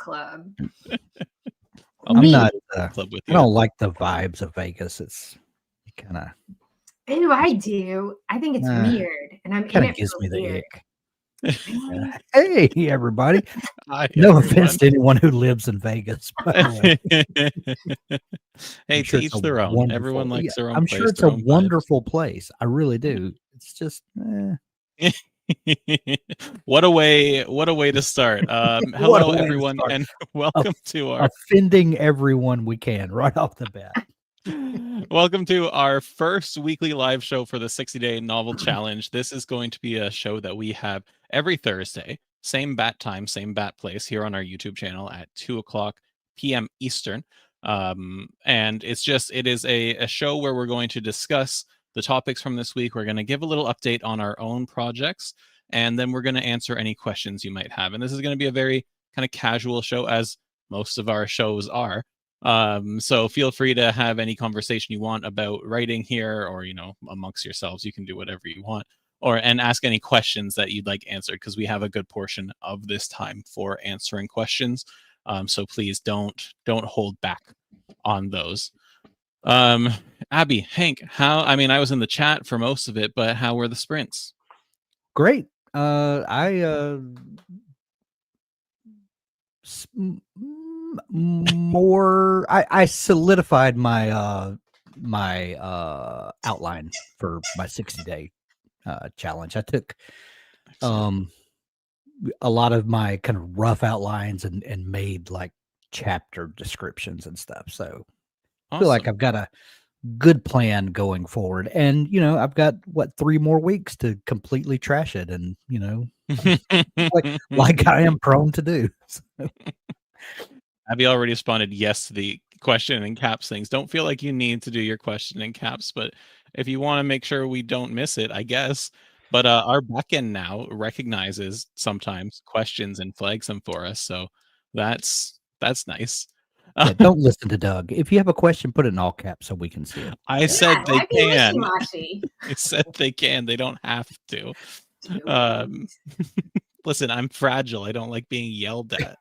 club. I'm not. Club with I you. don't like the vibes of Vegas. It's kind of. Ew, I do. I think it's weird, and I'm in Kind of it gives for me the weird. ick. Hey, everybody! Hi, No everyone. offense to anyone who lives in Vegas, by the way. Hey, to each their own. Everyone likes their own place. I'm sure it's a wonderful place. I really do. It's just. What a way to start. Hello, everyone, and welcome to our offending everyone we can right off the bat. Welcome to our first weekly live show for the 60-day novel challenge. This is going to be a show that we have every Thursday, same bat time, same bat place, here on our YouTube channel at 2:00 p.m. Eastern. And it is a show where we're going to discuss the topics from this week. We're going to give a little update on our own projects, and then we're going to answer any questions you might have. And this is going to be a very kind of casual show, as most of our shows are. So feel free to have any conversation you want about writing here, or, amongst yourselves. You can do whatever you want, and ask any questions that you'd like answered, because we have a good portion of this time for answering questions. So please don't hold back on those. Abby, Hank, I was in the chat for most of it, but how were the sprints? Great. I solidified my outline for my 60-day challenge. I took a lot of my kind of rough outlines and made like chapter descriptions and stuff. So I feel like I've got a good plan going forward, and I've got 3 more weeks to completely trash it, and like I am prone to do. So. Abby already responded yes to the question and caps things. Don't feel like you need to do your question in caps, but if you want to make sure we don't miss it, I guess. But our backend now recognizes sometimes questions and flags them for us, so that's nice. Yeah, don't listen to Doug. If you have a question, put it in all caps so we can see it. I said they can. I said they can. They don't have to. Listen, I'm fragile. I don't like being yelled at.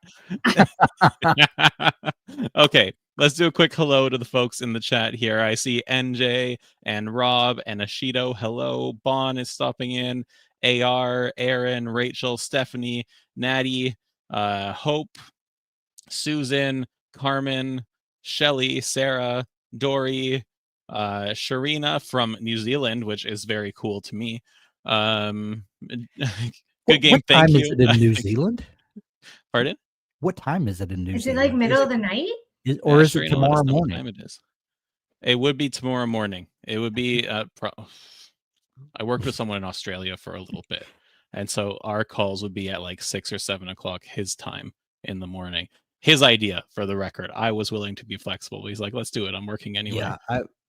Okay, let's do a quick hello to the folks in the chat here. I see NJ and Rob and Ashido. Hello. Bon is stopping in. AR, Aaron, Rachel, Stephanie, Natty, Hope, Susan, Carmen, Shelly, Sarah, Dory, Sharina from New Zealand, which is very cool to me. Good game. What time Thank you. Is it in New Zealand? Pardon? What time is it in New Zealand? Is it like middle of the night? Is it tomorrow morning? What time it is. It would be tomorrow morning. It would be. I worked with someone in Australia for a little bit, and so our calls would be at like 6 or 7 o'clock his time in the morning. His idea, for the record. I was willing to be flexible. He's like, "Let's do it. I'm working anyway." Yeah,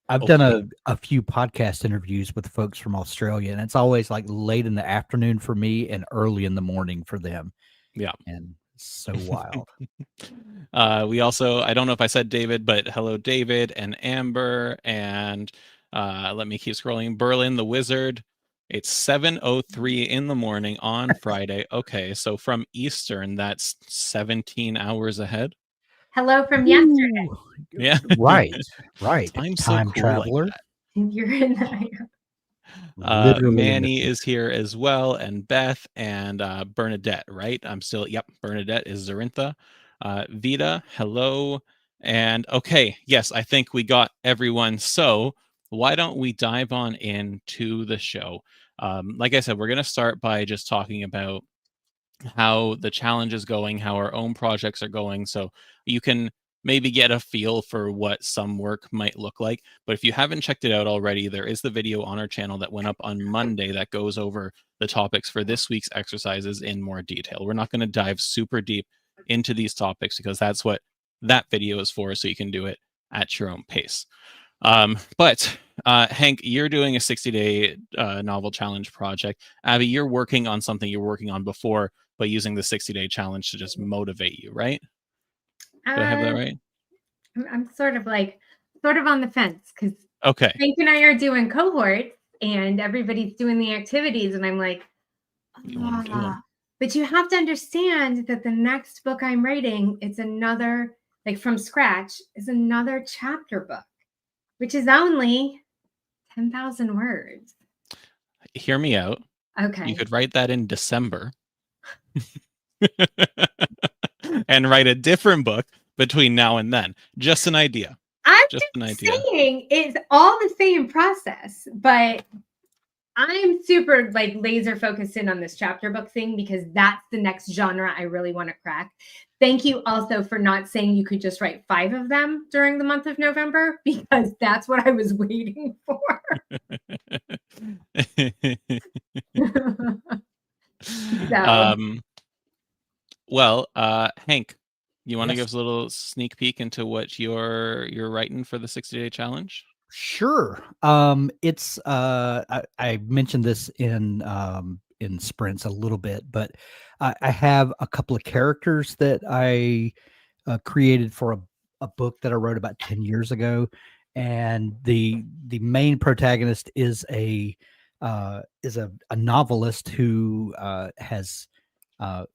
I've done a few podcast interviews with folks from Australia, and it's always like late in the afternoon for me and early in the morning for them. Yeah. And it's so wild. We also, I don't know if I said David, but hello, David and Amber. And let me keep scrolling. Berlin, the Wizard. It's 7:03 in the morning on Friday. Okay, so from Eastern, that's 17 hours ahead. Hello from yesterday. Yeah. Right. Time Time so cool traveler. Like You're in there. Manny is here as well, and Beth and Bernadette, right? Bernadette is Zarintha. Vita, hello. And okay, yes, I think we got everyone. So why don't we dive on into the show? Like I said, we're going to start by just talking about how the challenge is going, how our own projects are going, so you can maybe get a feel for what some work might look like. But if you haven't checked it out already, there is the video on our channel that went up on Monday that goes over the topics for this week's exercises in more detail. We're not going to dive super deep into these topics because that's what that video is for, so you can do it at your own pace. But Hank, you're doing a 60-day novel challenge project. Abby, you're working on something you're working on before, but using the 60-day challenge to just motivate you, right? Do I have that right? I'm sort of on the fence, because okay, Hank and I are doing cohorts and everybody's doing the activities, and I'm like, But you have to understand that the next book I'm writing, it's another, like from scratch, is another chapter book, which is only 10,000 words. Hear me out. You Okay. could write that in December and write a different book between now and then. Just an idea. I'm Just an just idea. saying it's all the same process, but I'm super like laser focused in on this chapter book thing because that's the next genre I really want to crack. Thank you also for not saying you could just write 5 of them during the month of November, because that's what I was waiting for. So. Well, Hank, you want to Yes. give us a little sneak peek into what you're writing for the 60-day challenge? Sure. It's I mentioned this in sprints a little bit, but I have a couple of characters that I created for a book that I wrote about 10 years ago, and the main protagonist is a novelist who has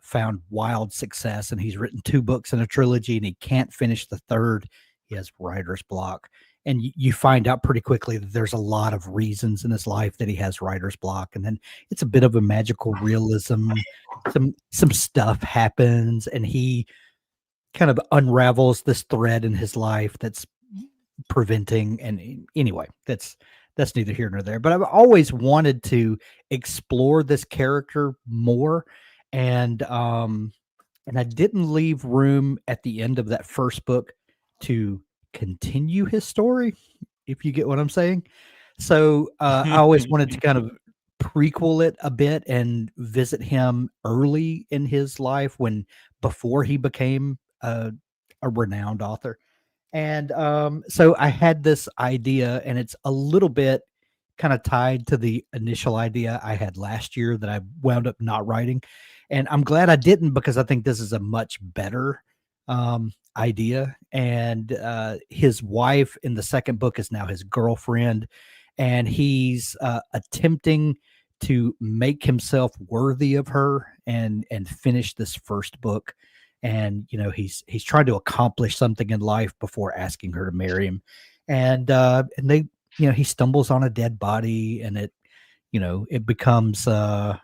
found wild success, and he's written 2 books in a trilogy, and he can't finish the third. He has writer's block. And you find out pretty quickly that there's a lot of reasons in his life that he has writer's block. And then it's a bit of a magical realism. Some stuff happens, and he kind of unravels this thread in his life that's preventing. And anyway, that's neither here nor there. But I've always wanted to explore this character more, and I didn't leave room at the end of that first book to continue his story, if you get what I'm saying. So I always wanted to kind of prequel it a bit and visit him early in his life, before he became a renowned author. And so I had this idea, and it's a little bit kind of tied to the initial idea I had last year that I wound up not writing. And I'm glad I didn't, because I think this is a much better idea. And his wife in the second book is now his girlfriend, and he's attempting to make himself worthy of her and finish this first book. And he's trying to accomplish something in life before asking her to marry him. And they he stumbles on a dead body, and it becomes a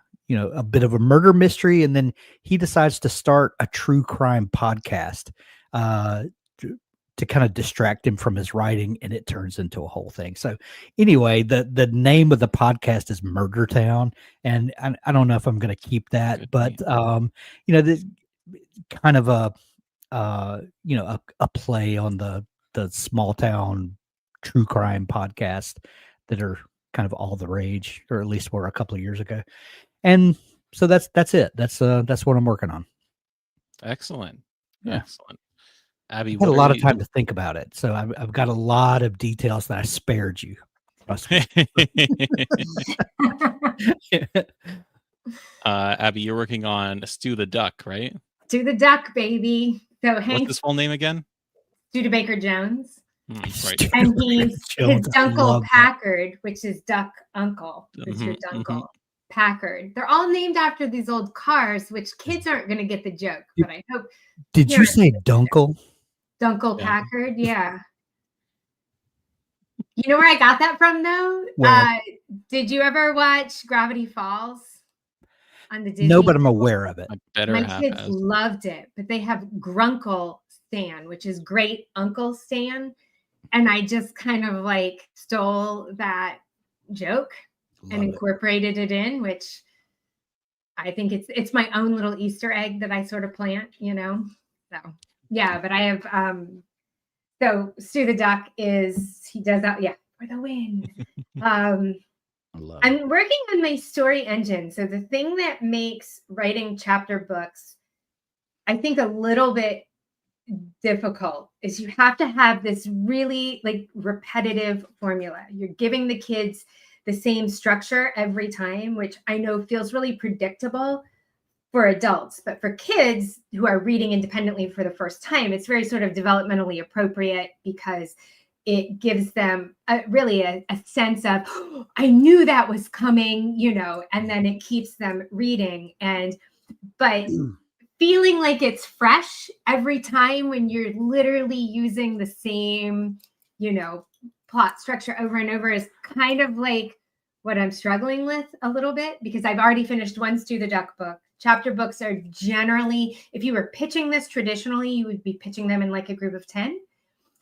bit of a murder mystery. And then he decides to start a true crime podcast to kind of distract him from his writing, and it turns into a whole thing. So anyway, the name of the podcast is Murder Town, and I don't know if I'm going to keep that. Good But this kind of a play on the small town true crime podcast that are kind of all the rage, or at least were a couple of years ago. And so that's it. That's what I'm working on. Excellent. Yeah. Excellent. Abby, I had a lot of time to think about it, so I've got a lot of details that I spared you. Trust me. Abby, you're working on Stu the Duck, right? Stu the Duck, baby. So What's Hank his full name again? Studebaker Jones. Right. And he's Jones, his I Dunkle love that. Packard, which is Duck Uncle. Who's your Dunkle Packard. They're all named after these old cars, which kids aren't going to get the joke, but I hope. Did you say Dunkle? Dunkle Yeah. Packard, yeah. You know where I got that from, though? Where? Did you ever watch Gravity Falls on the Disney? No, but I'm aware of it. My kids loved it, but they have Grunkle Stan, which is Great Uncle Stan. And I just kind of like stole that joke and incorporated it in, which I think it's my own little Easter egg that I sort of plant, So yeah, but I have so Stu the Duck he does that, yeah, for the win. I'm working on my story engine. So the thing that makes writing chapter books, I think, a little bit difficult is you have to have this really like repetitive formula. You're giving the kids the same structure every time, which I know feels really predictable for adults, but for kids who are reading independently for the first time, it's very sort of developmentally appropriate because it gives them really a sense of, oh, I knew that was coming, and then it keeps them reading. And but feeling like it's fresh every time when you're literally using the same, plot structure over and over is kind of like what I'm struggling with a little bit, because I've already finished One Stew the Duck book. Chapter books are generally, if you were pitching this traditionally, you would be pitching them in like a group of 10.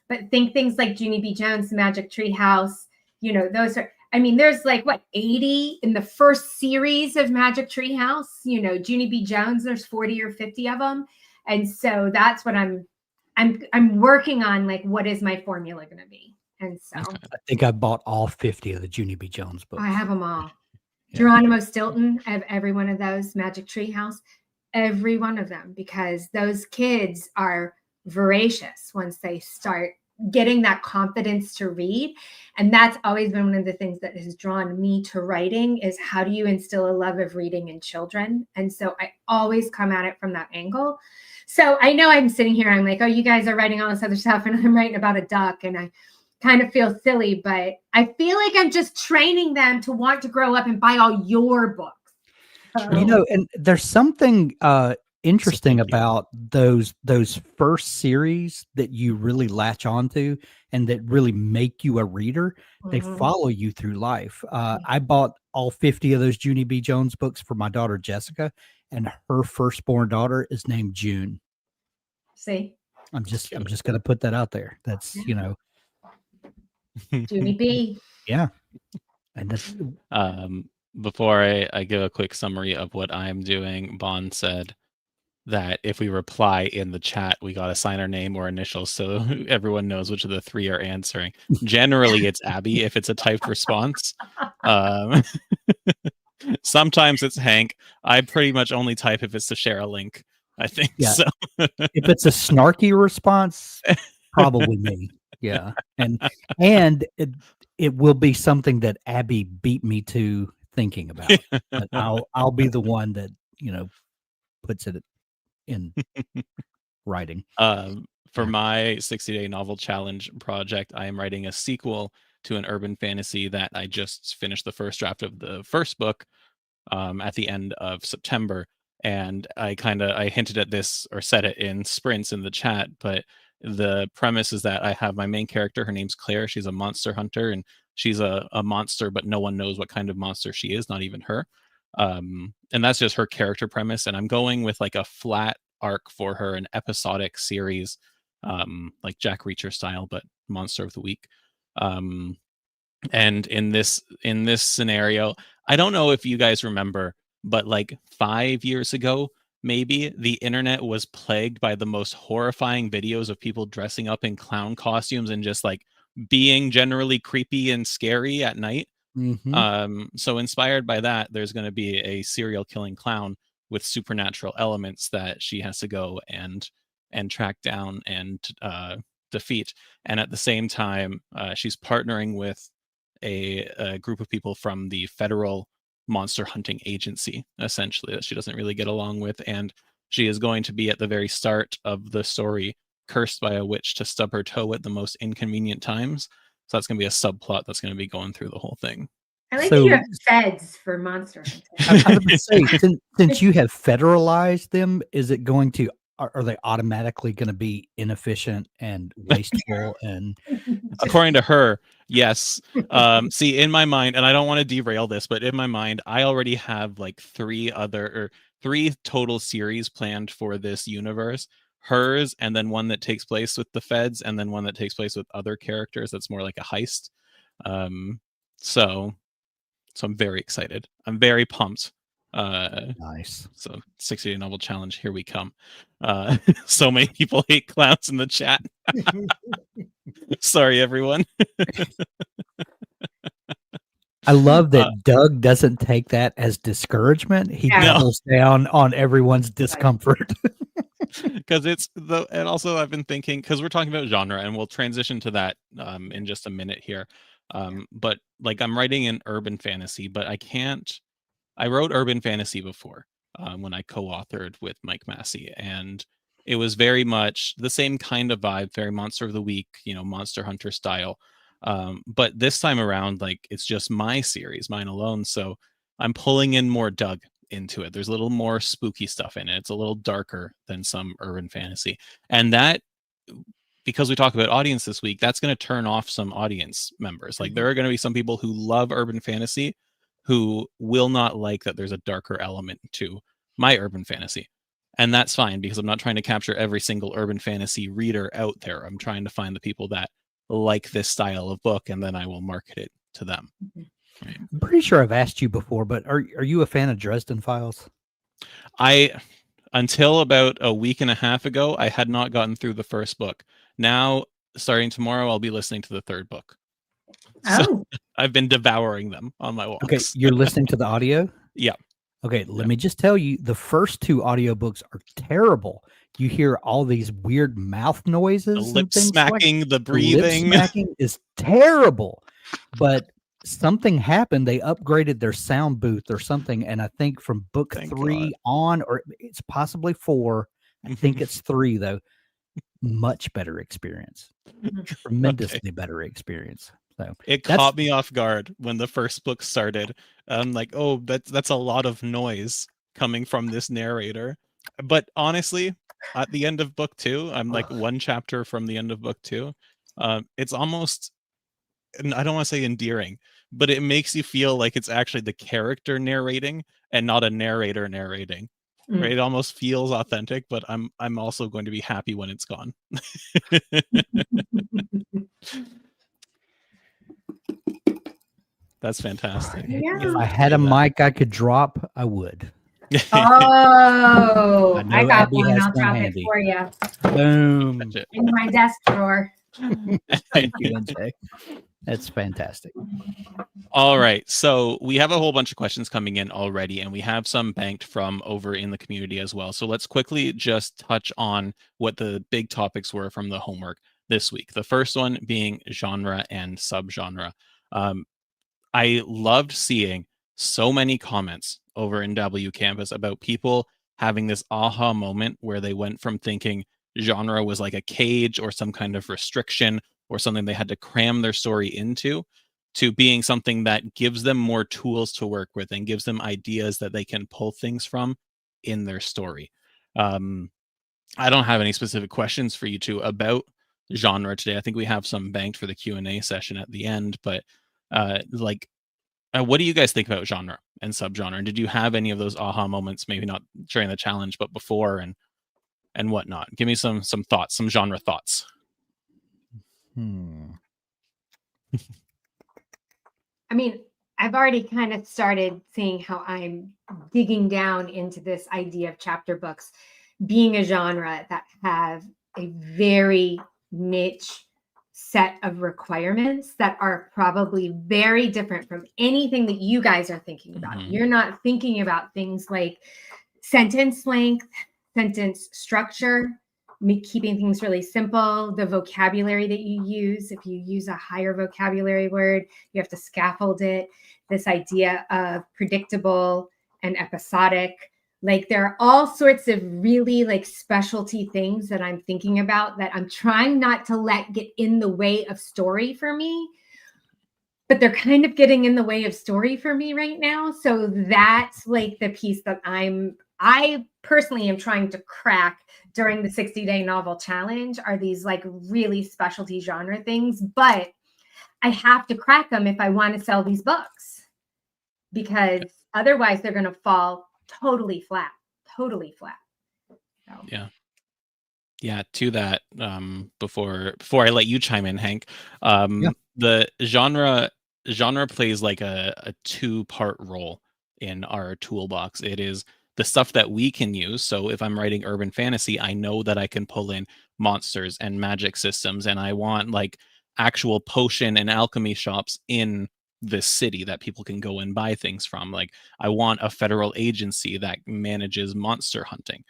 But think things like Junie B. Jones, Magic Tree House, those are, there's like 80 in the first series of Magic Tree House, Junie B. Jones, there's 40 or 50 of them. And so that's what I'm working on, like, what is my formula going to be? And so I think I bought all 50 of the Junie B. Jones books. I have them all. Yeah. Geronimo Stilton, I have every one of those. Magic Tree House, every one of them, because those kids are voracious once they start getting that confidence to read. And that's always been one of the things that has drawn me to writing, is how do you instill a love of reading in children? And so I always come at it from that angle. So I know I'm sitting here, I'm like, oh, you guys are writing all this other stuff and I'm writing about a duck, and I kind of feel silly, but I feel like I'm just training them to want to grow up and buy all your books. And there's something interesting about those first series that you really latch onto and that really make you a reader. They follow you through life. I bought all 50 of those Junie B. Jones books for my daughter Jessica, and her firstborn daughter is named June. See, I'm just gonna put that out there. That's Junie B. Yeah. And that's before I give a quick summary of what I'm doing, Bon said that if we reply in the chat, we got to sign our name or initials so everyone knows which of the three are answering. Generally, it's Abby if it's a typed response. Sometimes it's Hank. I pretty much only type if it's to share a link, I think. Yeah. So if it's a snarky response, probably me. Yeah. And it will be something that Abby beat me to thinking about. But I'll be the one that, puts it in writing. For my 60-day novel challenge project, I am writing a sequel to an urban fantasy that I just finished the first draft of the first book at the end of September. And I hinted at this or said it in sprints in the chat, but the premise is that I have my main character. Her name's Claire. She's a monster hunter, and she's a monster, but no one knows what kind of monster she is, not even her. And that's just her character premise. And I'm going with like a flat arc for her, an episodic series, like Jack Reacher style, but monster of the week. And in this scenario, I don't know if you guys remember, but like 5 years ago, maybe, the internet was plagued by the most horrifying videos of people dressing up in clown costumes and just like being generally creepy and scary at night. So inspired by that, there's going to be a serial killing clown with supernatural elements that she has to go and track down and defeat. And at the same time, she's partnering with a group of people from the federal monster hunting agency, essentially, that she doesn't really get along with. And she is going to be, at the very start of the story, cursed by a witch to stub her toe at the most inconvenient times. So that's going to be a subplot that's going to be going through the whole thing. I like that you have feds for monster hunting. I was going to say, since you have federalized them, is it going to, are they automatically going to be inefficient and wasteful? And according to her, yes. See, in my mind, and I don't want to derail this, but in my mind, I already have like three total series planned for this universe. Hers, and then one that takes place with the feds, and then one that takes place with other characters that's more like a heist. So I'm very excited. I'm very pumped. Nice. So 60-day novel challenge, here we come. So many people hate clowns in the chat. Sorry, everyone. I love that Doug doesn't take that as discouragement. He doubles down on everyone's discomfort. Because and also I've been thinking, because we're talking about genre, and we'll transition to that in just a minute here. But like, I'm writing an urban fantasy, but I wrote urban fantasy before when I co-authored with Mike Massey, and it was very much the same kind of vibe, very monster of the week, monster hunter style. But this time around, like, it's just my series, mine alone. So I'm pulling in more Doug into it. There's a little more spooky stuff in it. It's a little darker than some urban fantasy. And that, because we talk about audience this week, that's going to turn off some audience members. Like there are going to be some people who love urban fantasy who will not like that there's a darker element to my urban fantasy. And that's fine, because I'm not trying to capture every single urban fantasy reader out there. I'm trying to find the people that like this style of book, and then I will market it to them. Right. I'm pretty sure I've asked you before, but are you a fan of Dresden Files? Until about a week and a half ago, I had not gotten through the first book. Now, starting tomorrow, I'll be listening to the third book. So I've been devouring them on my walks. Okay, you're listening to the audio? Yeah. Okay, let me just tell you, the first 2 audiobooks are terrible. You hear all these weird mouth noises. The lip smacking, the breathing. Lip smacking is terrible. But something happened. They upgraded their sound booth or something. And I think from book 3 on, or it's possibly 4, I think it's 3 though, much better experience. Tremendously better experience. So it caught me off guard when the first book started. I'm like, oh, that's a lot of noise coming from this narrator. But honestly, at the end of book 2, I'm like 1 chapter from the end of book 2. It's almost, I don't want to say endearing, but it makes you feel like it's actually the character narrating and not a narrator narrating. Right? It almost feels authentic, but I'm also going to be happy when it's gone. That's fantastic. Yeah. If I had a mic I could drop, I would. Oh, I got one. I'll drop handy. it for you. Boom. In my desk drawer. Thank you, NJ. That's fantastic. All right. So we have a whole bunch of questions coming in already, and we have some banked from over in the community as well. So let's quickly just touch on what the big topics were from the homework this week. The first one being genre and subgenre. I loved seeing so many comments over in W Campus about people having this aha moment where they went from thinking genre was like a cage or some kind of restriction or something they had to cram their story into, to being something that gives them more tools to work with and gives them ideas that they can pull things from in their story. I don't have any specific questions for you two about genre today. I think we have some banked for the Q&A session at the end, but what do you guys think about genre and subgenre? And did you have any of those aha moments, maybe not during the challenge, but before and whatnot? Give me some thoughts, some genre thoughts. I mean, I've already kind of started seeing how I'm digging down into this idea of chapter books being a genre that have a very niche set of requirements that are probably very different from anything that you guys are thinking about. Mm-hmm. You're not thinking about things like sentence length, sentence structure, keeping things really simple, the vocabulary that you use. If you use a higher vocabulary word, you have to scaffold it. This idea of predictable and episodic. Like there are all sorts of really like specialty things that I'm thinking about that I'm trying not to let get in the way of story for me, but they're kind of getting in the way of story for me right now. So that's like the piece that I personally am trying to crack during the 60-day novel challenge, are these like really specialty genre things, but I have to crack them if I want to sell these books, because otherwise they're going to fall totally flat. So. Yeah. To that, before I let you chime in, Hank, the genre plays like a 2-part role in our toolbox. It is the stuff that we can use. So if I'm writing urban fantasy, I know that I can pull in monsters and magic systems, and I want like actual potion and alchemy shops in this city that people can go and buy things from. Like I want a federal agency that manages monster hunting.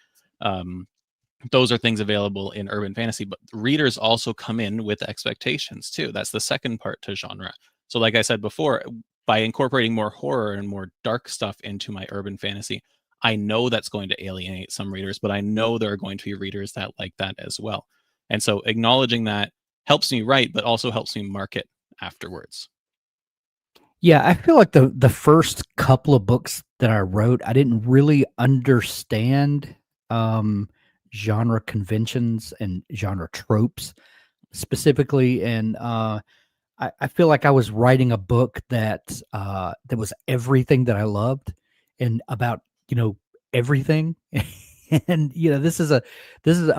Those are things available in urban fantasy, but readers also come in with expectations too. That's the second part to genre. So like I said before, by incorporating more horror and more dark stuff into my urban fantasy, I know that's going to alienate some readers, but I know there are going to be readers that like that as well. And so acknowledging that helps me write, but also helps me market afterwards. Yeah, I feel like the first couple of books that I wrote, I didn't really understand genre conventions and genre tropes specifically, and I feel like I was writing a book that that was everything that I loved and about everything. And this is a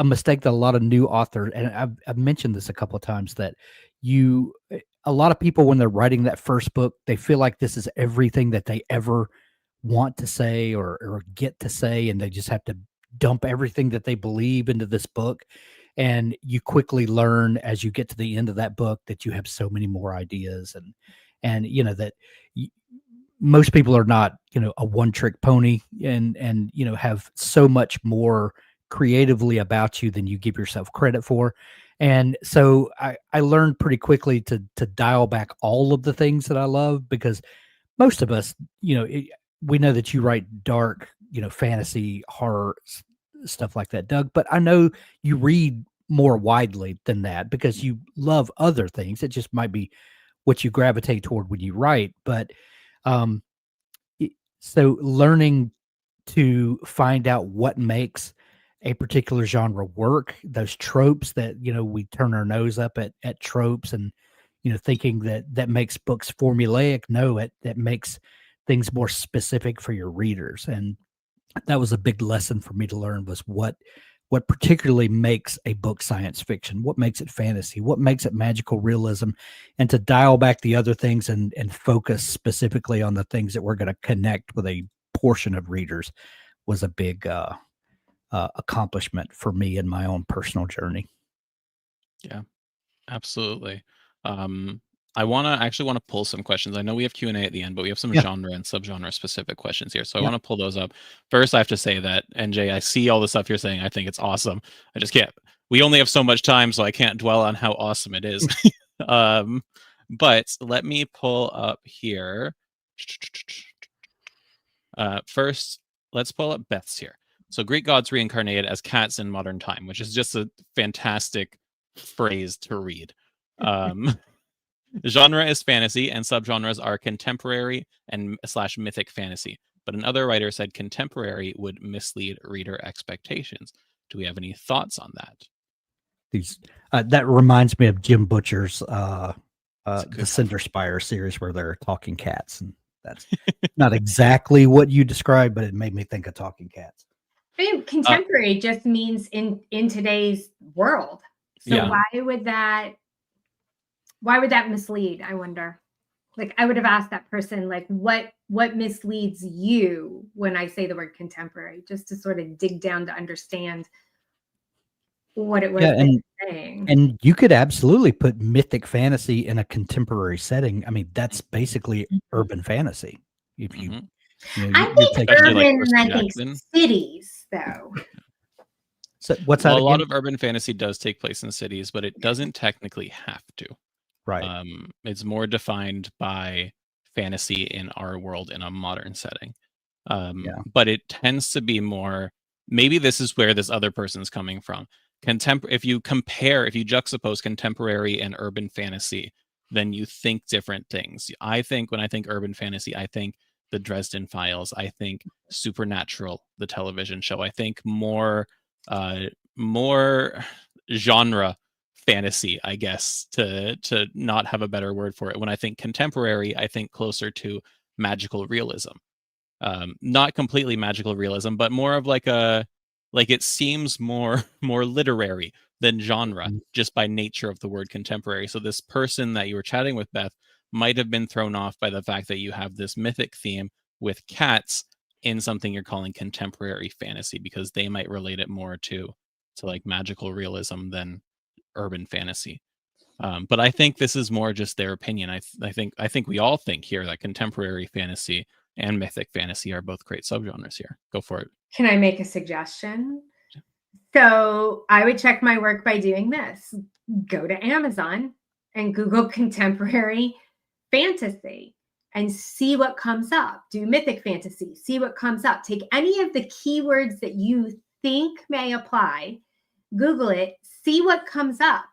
mistake that a lot of new authors, and I've mentioned this a couple of times, that a lot of people, when they're writing that first book, they feel like this is everything that they ever want to say or get to say, and they just have to dump everything that they believe into this book. And you quickly learn as you get to the end of that book that you have so many more ideas, and that most people are not a one trick pony, and have so much more creatively about you than you give yourself credit for. And so I learned pretty quickly to dial back all of the things that I love, because most of us, we know that you write dark, fantasy, horror, stuff like that, Doug. But I know you read more widely than that because you love other things. It just might be what you gravitate toward when you write. But so learning to find out what makes a particular genre work, those tropes that we turn our nose up at tropes, and thinking that makes books formulaic. No, that makes things more specific for your readers. And that was a big lesson for me to learn, was what particularly makes a book science fiction, what makes it fantasy, what makes it magical realism, and to dial back the other things and focus specifically on the things that we're going to connect with a portion of readers was a big accomplishment for me in my own personal journey. Yeah, absolutely. I actually want to pull some questions. I know we have Q&A at the end, but we have some genre and subgenre specific questions here. So I want to pull those up. First, I have to say that, NJ, I see all the stuff you're saying. I think it's awesome. I just can't. We only have so much time, so I can't dwell on how awesome it is. But let me pull up here. First, let's pull up Beth's here. So Greek gods reincarnated as cats in modern time, which is just a fantastic phrase to read. Genre is fantasy, and subgenres are contemporary and / mythic fantasy. But another writer said contemporary would mislead reader expectations. Do we have any thoughts on that? That reminds me of Jim Butcher's the Cinder Spire series, where they're talking cats, and that's not exactly what you described, but it made me think of talking cats. I mean, contemporary just means in today's world. So why would that mislead? I wonder. Like, I would have asked that person, like, what misleads you when I say the word contemporary, just to sort of dig down to understand what it was saying. And you could absolutely put mythic fantasy in a contemporary setting. I mean, that's basically urban fantasy. If you, I think urban, and I think cities, though. So what's that? Well, a lot of urban fantasy does take place in cities, but it doesn't technically have to. Right. It's more defined by fantasy in our world in a modern setting. But it tends to be more, maybe this is where this other person's coming from. If you juxtapose contemporary and urban fantasy, then you think different things. I think when I think urban fantasy, I think the Dresden Files. I think Supernatural, the television show. I think more genre fantasy, I guess, to not have a better word for it. When I think contemporary, I think closer to magical realism. Not completely magical realism, but more of like it seems more literary than genre, just by nature of the word contemporary. So this person that you were chatting with, Beth, might have been thrown off by the fact that you have this mythic theme with cats in something you're calling contemporary fantasy, because they might relate it more to like magical realism than urban fantasy. But I think this is more just their opinion. I think we all think here that contemporary fantasy and mythic fantasy are both great subgenres here. Go for it. Can I make a suggestion? So I would check my work by doing this. Go to Amazon and Google contemporary fantasy and see what comes up. Do mythic fantasy, see what comes up. Take any of the keywords that you think may apply, Google it, see what comes up.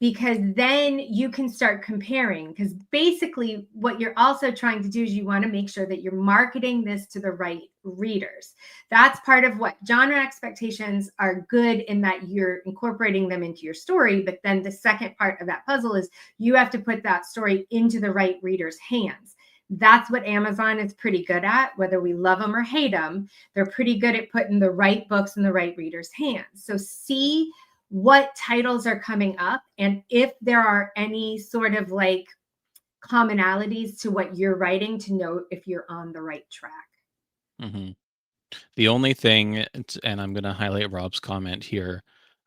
because then you can start comparing. Because basically what you're also trying to do is you want to make sure that you're marketing this to the right readers. That's part of what genre expectations are good in, that you're incorporating them into your story. But then the second part of that puzzle is you have to put that story into the right reader's hands. That's what Amazon is pretty good at, whether we love them or hate them. They're pretty good at putting the right books in the right reader's hands. So see what titles are coming up, and if there are any sort of like commonalities to what you're writing, to know if you're on the right track. Mm-hmm. The only thing, and I'm going to highlight Rob's comment here,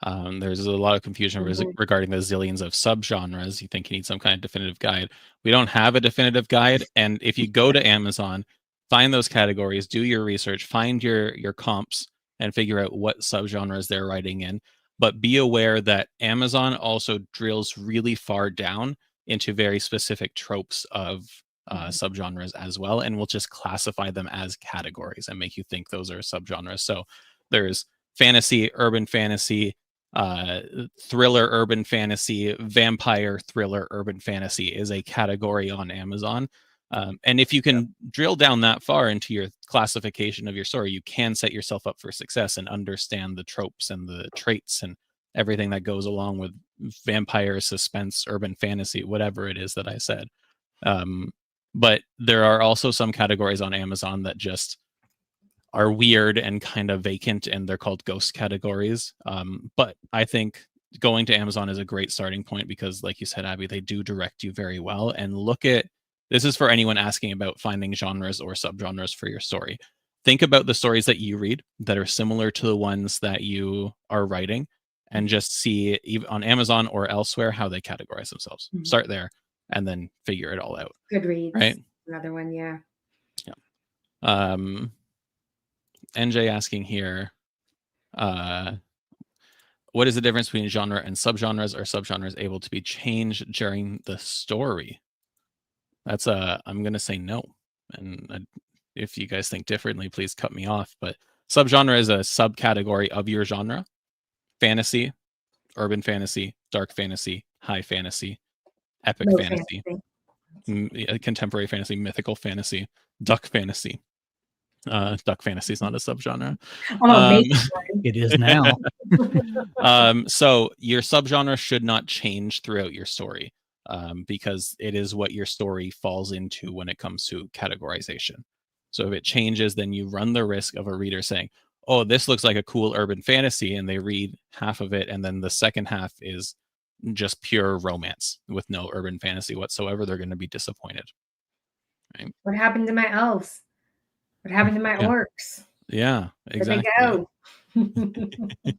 there's a lot of confusion regarding the zillions of subgenres. You think you need some kind of definitive guide. We don't have a definitive guide. And if you go to Amazon, find those categories, do your research, find your comps, and figure out what subgenres they're writing in. But be aware that Amazon also drills really far down into very specific tropes of subgenres as well, and we'll just classify them as categories and make you think those are subgenres. So there's fantasy, urban fantasy, thriller, urban fantasy, vampire, thriller, urban fantasy is a category on Amazon. And if you can drill down that far into your classification of your story, you can set yourself up for success and understand the tropes and the traits and everything that goes along with vampire, suspense, urban fantasy, whatever it is that I said. But there are also some categories on Amazon that just are weird and kind of vacant, and they're called ghost categories. But I think going to Amazon is a great starting point because, like you said, Abby, they do direct you very well. And look at, this is for anyone asking about finding genres or subgenres for your story. Think about the stories that you read that are similar to the ones that you are writing, and just see on Amazon or elsewhere how they categorize themselves. Mm-hmm. Start there and then figure it all out. Goodreads, right? Another one, yeah. NJ asking here, what is the difference between genre and subgenres? Are subgenres able to be changed during the story? That's I'm going to say no. And if you guys think differently, please cut me off. But subgenre is a subcategory of your genre. Fantasy, urban fantasy, dark fantasy, high fantasy, epic fantasy, contemporary fantasy, mythical fantasy, duck fantasy. Duck fantasy is not a subgenre. It is now. So your subgenre should not change throughout your story, because it is what your story falls into when it comes to categorization. So if it changes, then you run the risk of a reader saying, oh, this looks like a cool urban fantasy, and they read half of it, and then the second half is just pure romance with no urban fantasy whatsoever. They're going to be disappointed. Right? What happened to my elves? What happened to my orcs? Yeah, exactly. Where'd they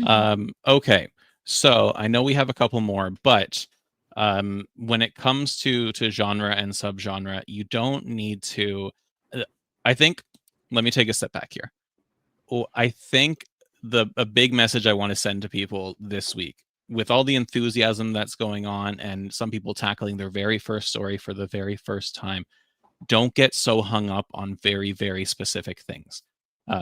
go? Okay, so I know we have a couple more, but when it comes to genre and subgenre, you don't need to. I think. Let me take a step back here. I think a big message I want to send to people this week, with all the enthusiasm that's going on and some people tackling their very first story for the very first time, don't get so hung up on very, very specific things.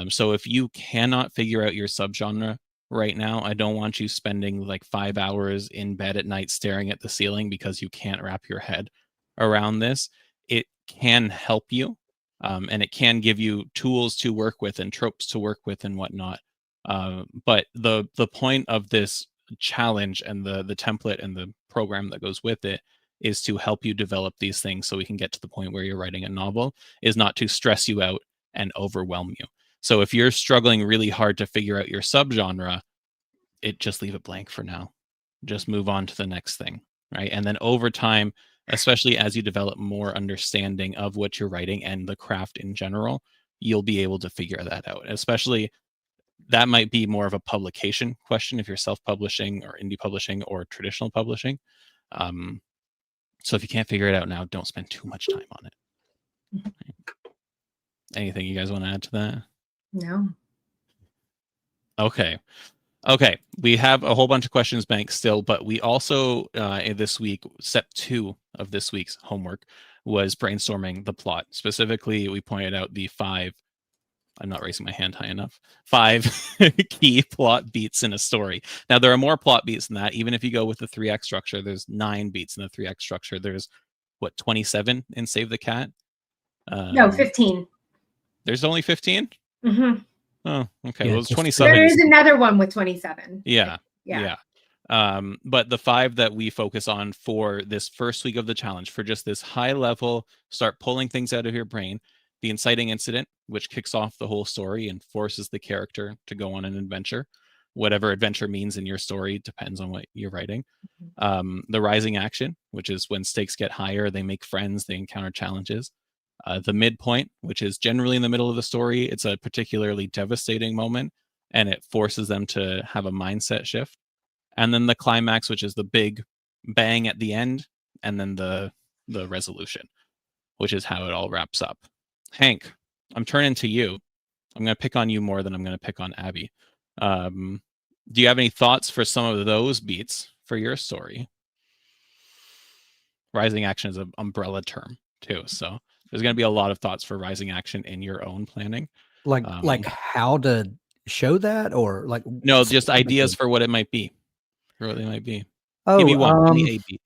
So if you cannot figure out your subgenre right now, I don't want you spending like 5 hours in bed at night staring at the ceiling because you can't wrap your head around this. It can help you. And it can give you tools to work with and tropes to work with and whatnot. But the point of this challenge and the template and the program that goes with it is to help you develop these things so we can get to the point where you're writing a novel, is not to stress you out and overwhelm you. So if you're struggling really hard to figure out your subgenre, just leave it blank for now. Just move on to the next thing, right? And then over time, especially as you develop more understanding of what you're writing and the craft in general, you'll be able to figure that out. Especially, that might be more of a publication question if you're self-publishing or indie publishing or traditional publishing. So if you can't figure it out now, don't spend too much time on it. Anything you guys want to add to that? No. Okay, we have a whole bunch of questions banked still, but we also, this week, step 2 of this week's homework was brainstorming the plot. Specifically, we pointed out the 5 I'm not raising my hand high enough. 5 key plot beats in a story. Now, there are more plot beats than that. Even if you go with the 3x structure, there's 9 beats in the 3x structure. There's, what, 27 in Save the Cat? No, 15. There's only 15? Mm-hmm. Oh, okay. Yeah, Well, it's just 27. There is another one with 27. Yeah. Yeah. But the 5 that we focus on for this first week of the challenge, for just this high level, start pulling things out of your brain, the inciting incident, which kicks off the whole story and forces the character to go on an adventure. Whatever adventure means in your story depends on what you're writing. The rising action, which is when stakes get higher, they make friends, they encounter challenges. The midpoint, which is generally in the middle of the story, it's a particularly devastating moment, and it forces them to have a mindset shift. And then the climax, which is the big bang at the end, and then the resolution, which is how it all wraps up. Hank, I'm turning to you. I'm going to pick on you more than I'm going to pick on Abby. Do you have any thoughts for some of those beats for your story? Rising action is an umbrella term too, so there's going to be a lot of thoughts for rising action in your own planning. Like how to show that, or like no, just ideas for what it might be. For what they might be. Oh, give me one. Give me a beat.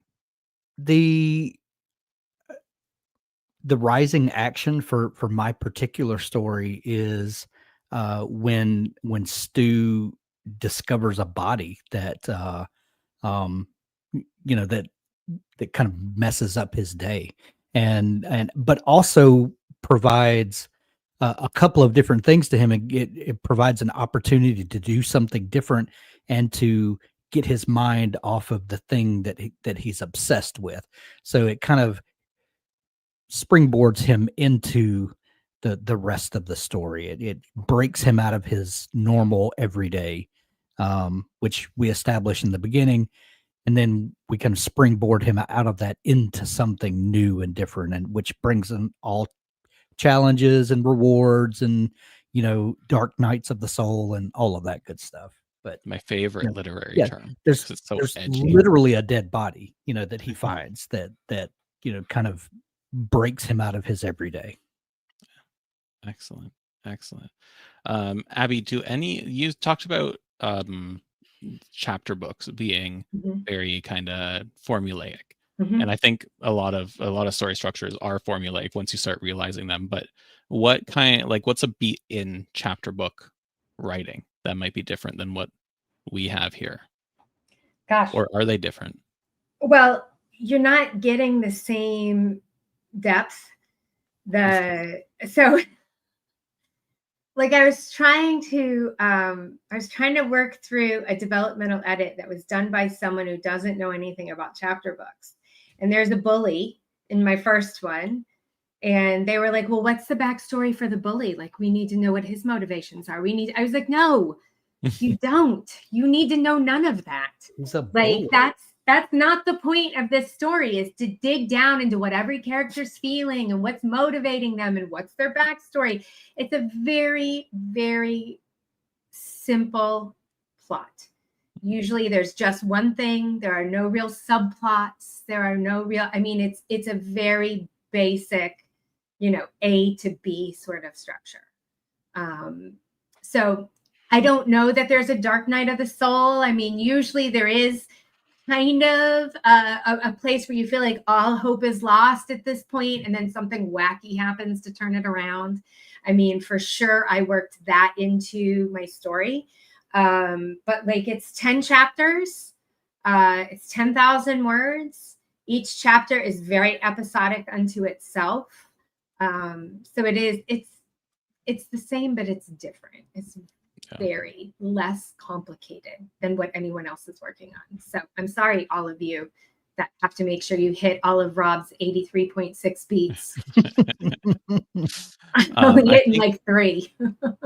The rising action for my particular story is when Stu discovers a body that that kind of messes up his day, and but also provides a couple of different things to him. It provides an opportunity to do something different and to get his mind off of the thing that he's obsessed with. So it kind of springboards him into the rest of the story. It breaks him out of his normal everyday, which we establish in the beginning, and then we kind of springboard him out of that into something new and different, and which brings in all challenges and rewards and dark nights of the soul and all of that good stuff. But my favorite literary term. There's so literally a dead body, that he finds that kind of breaks him out of his everyday. Excellent. Abby, you talked about chapter books being very kind of formulaic. And I think a lot of story structures are formulaic once you start realizing them. But what's a beat in chapter book writing that might be different than what we have here? Gosh. Or are they different? Well, you're not getting the same depth. So like I was trying to work through a developmental edit that was done by someone who doesn't know anything about chapter books. And there's a bully in my first one. And they were like, well, what's the backstory for the bully? Like, we need to know what his motivations are. I was like, no, you don't. You need to know none of that. Like, that's not the point of this story, is to dig down into what every character's feeling and what's motivating them and what's their backstory. It's a very, very simple plot. Usually there's just one thing. There are no real subplots. It's a very basic, A to B sort of structure. So I don't know that there's a dark night of the soul. I mean, usually there is kind of a place where you feel like all hope is lost at this point, and then something wacky happens to turn it around. I mean, for sure, I worked that into my story. But like, it's 10 chapters. It's 10,000 words. Each chapter is very episodic unto itself. So it's the same, but it's different. It's very less complicated than what anyone else is working on. So I'm sorry, all of you that have to make sure you hit all of Rob's 83.6 beats. I'm only hitting like 3.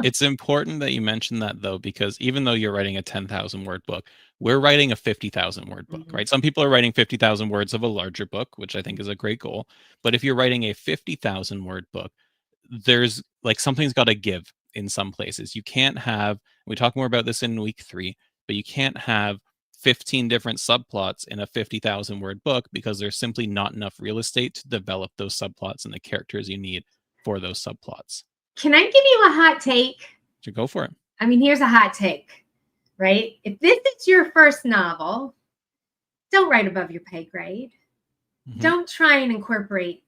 It's important that you mention that, though, because even though you're writing a 10,000 word book, we're writing a 50,000 word book, right? Some people are writing 50,000 words of a larger book, which I think is a great goal. But if you're writing a 50,000 word book, there's like something's got to give in some places. You can't have, we talk more about this in week 3, but you can't have 15 different subplots in a 50,000 word book because there's simply not enough real estate to develop those subplots and the characters you need for those subplots. Can I give you a hot take? So go for it. I mean, here's a hot take, right? If this is your first novel, don't write above your pay grade. Mhm. Don't try and incorporate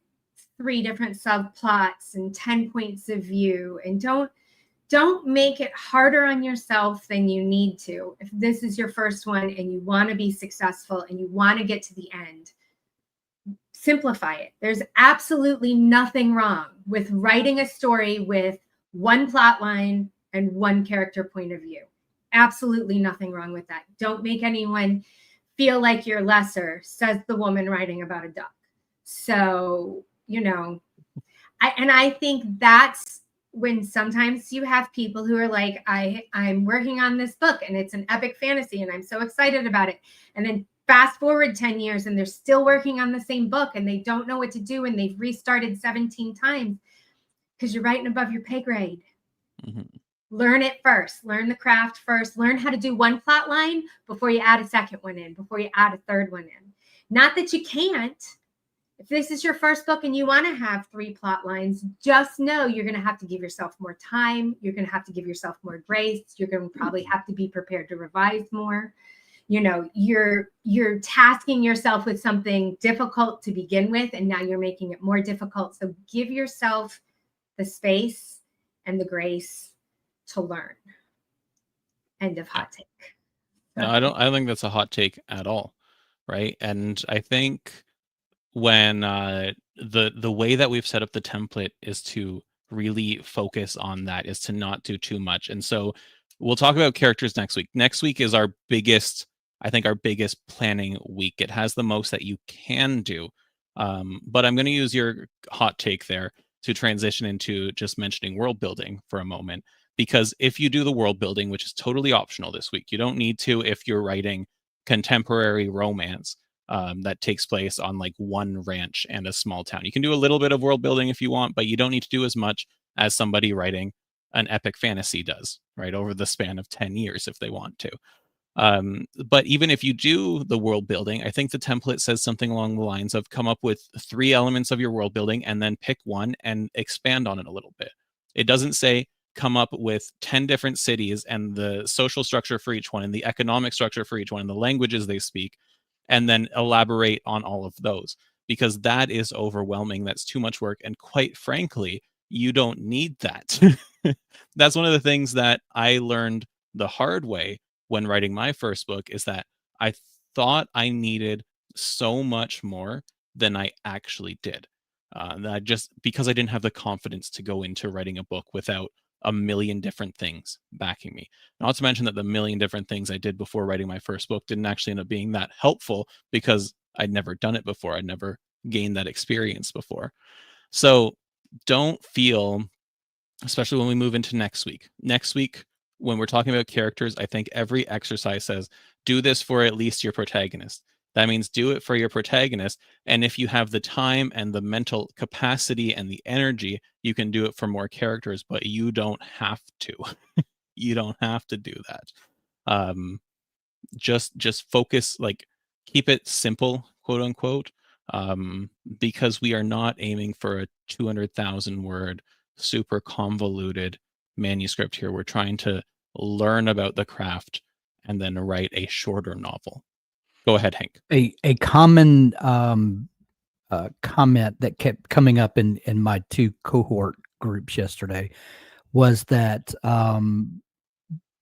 3 different subplots and 10 points of view, and don't make it harder on yourself than you need to. If this is your first one and you want to be successful and you want to get to the end, simplify it. There's absolutely nothing wrong with writing a story with 1 plot line and 1 character point of view. Absolutely nothing wrong with that. Don't make anyone feel like you're lesser, says the woman writing about a duck. So, I think that's when sometimes you have people who are like, I'm working on this book and it's an epic fantasy and I'm so excited about it. And then fast forward 10 years and they're still working on the same book and they don't know what to do and they've restarted 17 times because you're writing above your pay grade. Mm-hmm. Learn it first. Learn the craft first. Learn how to do 1 plot line before you add a second one in, before you add a third one in. Not that you can't. If this is your first book and you want to have 3 plot lines, just know you're going to have to give yourself more time. You're going to have to give yourself more grace. You're going to probably have to be prepared to revise more. You're tasking yourself with something difficult to begin with, and now you're making it more difficult. So give yourself the space and the grace to learn. End of hot take. No, I don't think that's a hot take at all, right? And I think when the way that we've set up the template is to really focus on that, is to not do too much. And so we'll talk about characters next week. Next week is our biggest planning week. It has the most that you can do. But I'm going to use your hot take there to transition into just mentioning world building for a moment. Because if you do the world building, which is totally optional this week, you don't need to if you're writing contemporary romance that takes place on like 1 ranch and a small town. You can do a little bit of world building if you want, but you don't need to do as much as somebody writing an epic fantasy does, right, over the span of 10 years if they want to. But even if you do the world building, I think the template says something along the lines of come up with 3 elements of your world building and then pick one and expand on it a little bit. It doesn't say come up with 10 different cities and the social structure for each one and the economic structure for each one and the languages they speak, and then elaborate on all of those, because that is overwhelming. That's too much work. And quite frankly, you don't need that. That's one of the things that I learned the hard way when writing my first book, is that I thought I needed so much more than I actually did. Because I didn't have the confidence to go into writing a book without a million different things backing me. Not to mention that the million different things I did before writing my first book didn't actually end up being that helpful because I'd never done it before. I'd never gained that experience before. So don't feel, especially when we move into next week, when we're talking about characters, I think every exercise says, do this for at least your protagonist. That means do it for your protagonist. And if you have the time and the mental capacity and the energy, you can do it for more characters, but you don't have to. You don't have to do that. Just focus, like keep it simple, quote unquote, because we are not aiming for a 200,000 word, super convoluted manuscript here. We're trying to learn about the craft and then write a shorter novel. Go ahead, Hank. A common comment that kept coming up in my 2 cohort groups yesterday was that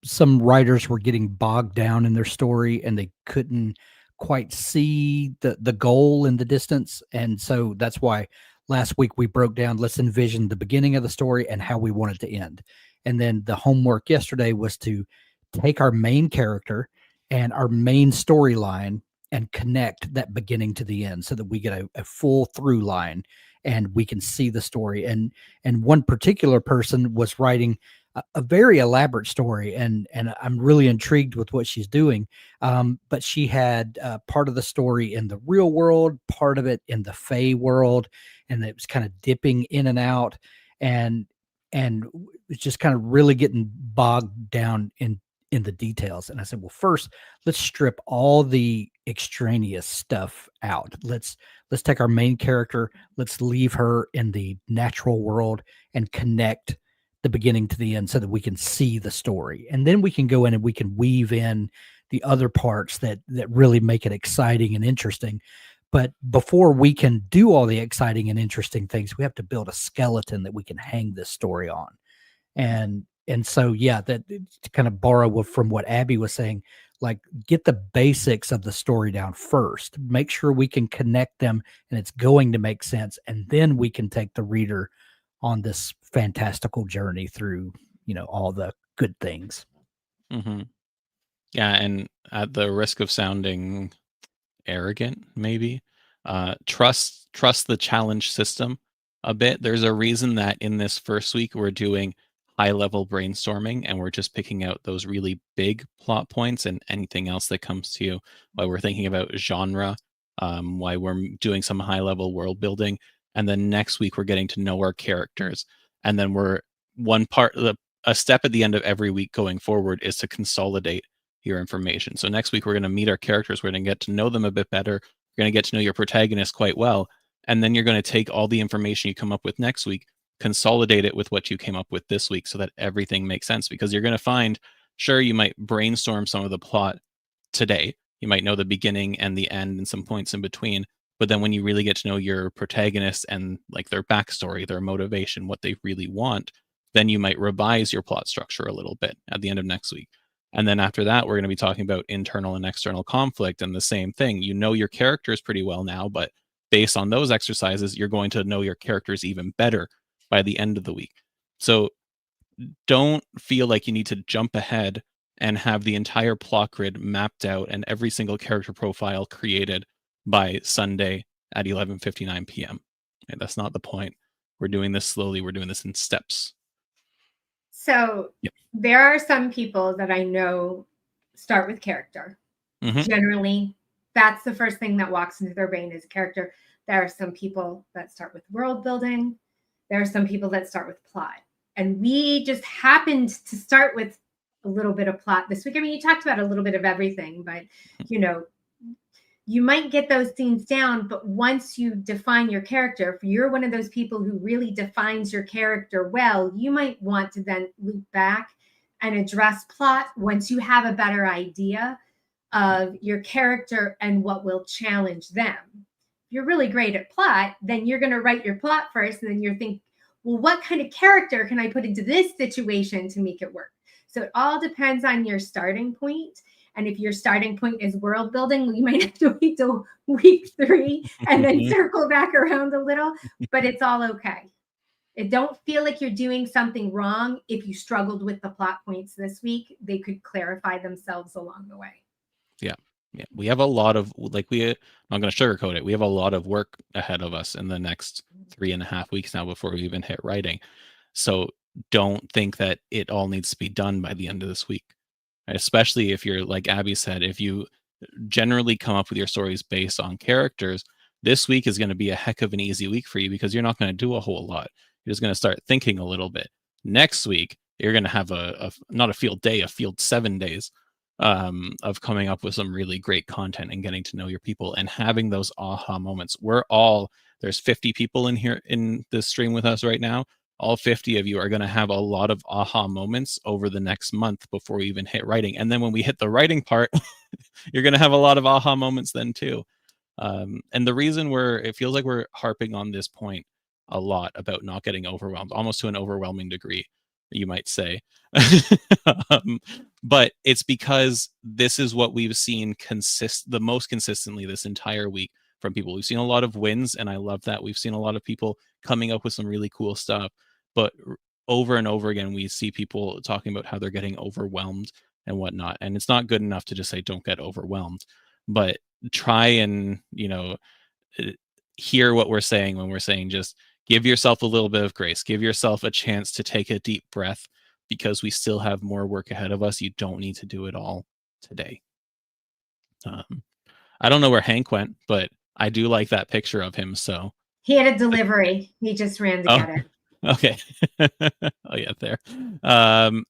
some writers were getting bogged down in their story and they couldn't quite see the goal in the distance. And so that's why last week we broke down, let's envision the beginning of the story and how we want it to end. And then the homework yesterday was to take our main character and our main storyline and connect that beginning to the end so that we get a full through line and we can see the story. And one particular person was writing a very elaborate story, and I'm really intrigued with what she's doing. But she had part of the story in the real world, part of it in the Fae world, and it was kind of dipping in and out, and it's just kind of really getting bogged down in the details. And I said, well, first, let's strip all the extraneous stuff out. Let's take our main character, let's leave her in the natural world and connect the beginning to the end so that we can see the story. And then we can go in and we can weave in the other parts that really make it exciting and interesting. But before we can do all the exciting and interesting things, we have to build a skeleton that we can hang this story on. And so, yeah, that to kind of borrow from what Abby was saying, like get the basics of the story down first, make sure we can connect them and it's going to make sense. And then we can take the reader on this fantastical journey through, all the good things. Mm-hmm. Yeah. And at the risk of sounding arrogant, maybe, trust the challenge system a bit. There's a reason that in this first week we're doing high level brainstorming and we're just picking out those really big plot points, and anything else that comes to you while we're thinking about genre, why we're doing some high level world building. And then next week we're getting to know our characters, and then we're a step at the end of every week going forward is to consolidate your information. So next week we're going to meet our characters, we're going to get to know them a bit better, we're going to get to know your protagonist quite well, and then you're going to take all the information you come up with next week, consolidate it with what you came up with this week so that everything makes sense. Because you're going to find, sure, you might brainstorm some of the plot today, you might know the beginning and the end and some points in between, but then when you really get to know your protagonist and like their backstory, their motivation, what they really want, then you might revise your plot structure a little bit at the end of next week. And then after that, we're going to be talking about internal and external conflict, and the same thing. You know your characters pretty well now, but based on those exercises, you're going to know your characters even better by the end of the week. So don't feel like you need to jump ahead and have the entire plot grid mapped out and every single character profile created by Sunday at 11:59 p.m. Okay, that's not the point. We're doing this slowly. We're doing this in steps. So there are some people that I know start with character. Mm-hmm. Generally, that's the first thing that walks into their brain is character. There are some people that start with world building. There are some people that start with plot. And we just happened to start with a little bit of plot this week. I mean, you talked about a little bit of everything, but, you might get those themes down. But once you define your character, if you're one of those people who really defines your character well, you might want to then loop back and address plot once you have a better idea of your character and what will challenge them. If you're really great at plot, then you're going to write your plot first, and then you're thinking, well, what kind of character can I put into this situation to make it work? So it all depends on your starting point. And if your starting point is world building, you might have to wait till week 3 and then circle back around a little, but it's all okay. Don't feel like you're doing something wrong. If you struggled with the plot points this week, they could clarify themselves along the way. Yeah. We have a lot of, I'm not going to sugarcoat it. We have a lot of work ahead of us in the next 3.5 weeks now before we even hit writing. So don't think that it all needs to be done by the end of this week. Especially if you're, like Abby said, if you generally come up with your stories based on characters, this week is going to be a heck of an easy week for you because you're not going to do a whole lot. You're just going to start thinking a little bit. Next week, you're going to have not a field day, a field 7 days of coming up with some really great content and getting to know your people and having those aha moments. There's 50 people in here in this stream with us right now. All 50 of you are going to have a lot of aha moments over the next month before we even hit writing. And then when we hit the writing part, you're going to have a lot of aha moments then too. And the reason it feels like we're harping on this point a lot about not getting overwhelmed, almost to an overwhelming degree, you might say. But it's because this is what we've seen the most consistently this entire week from people. We've seen a lot of wins, and I love that. We've seen a lot of people coming up with some really cool stuff. But over and over again, we see people talking about how they're getting overwhelmed and whatnot. And it's not good enough to just say, don't get overwhelmed, but try and, hear what we're saying when we're saying just give yourself a little bit of grace, give yourself a chance to take a deep breath because we still have more work ahead of us. You don't need to do it all today. I don't know where Hank went, but I do like that picture of him. So he had a delivery. He just ran to get it. Okay. Oh yeah, there.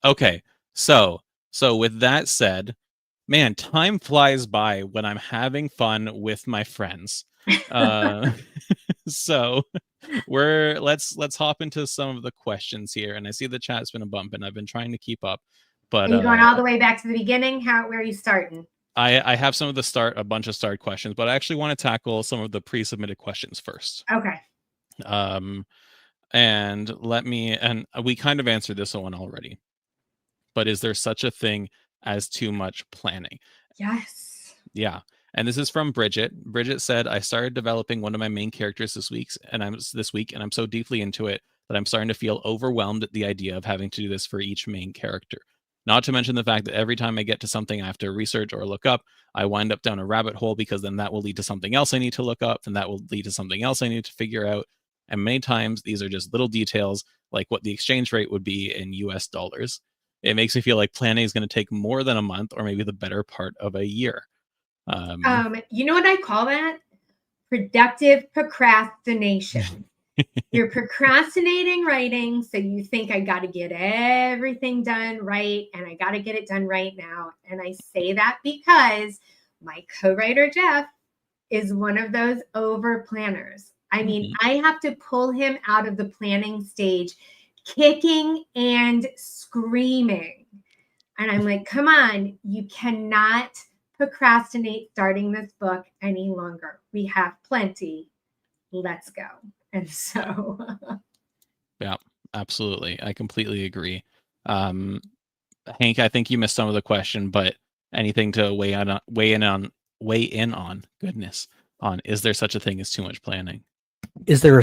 Okay. So with that said, man, time flies by when I'm having fun with my friends. So Let's hop into some of the questions here. And I see the chat's been a bump, and I've been trying to keep up. But are you going all the way back to the beginning? Where are you starting? I have some of a bunch of start questions, but I actually want to tackle some of the pre-submitted questions first. Okay. And we kind of answered this one already. But is there such a thing as too much planning? Yes. Yeah. And this is from Bridget. Bridget said, I started developing one of my main characters this week, and I'm so deeply into it that I'm starting to feel overwhelmed at the idea of having to do this for each main character. Not to mention the fact that every time I get to something I have to research or look up, I wind up down a rabbit hole, because then that will lead to something else I need to look up, and that will lead to something else I need to figure out. And many times these are just little details, like what the exchange rate would be in US dollars. It makes me feel like planning is going to take more than a month, or maybe the better part of a year. You know what I call that? Productive procrastination. You're procrastinating writing, so you think I got to get everything done right, and I got to get it done right now. And I say that because my co-writer Jeff is one of those over planners. I mean, I have to pull him out of the planning stage kicking and screaming. And I'm like, come on, you cannot procrastinate starting this book any longer. We have plenty. Let's go. And so yeah, absolutely. I completely agree. Hank, I think you missed some of the question, but anything to weigh in on, goodness, on, is there such a thing as too much planning? Is there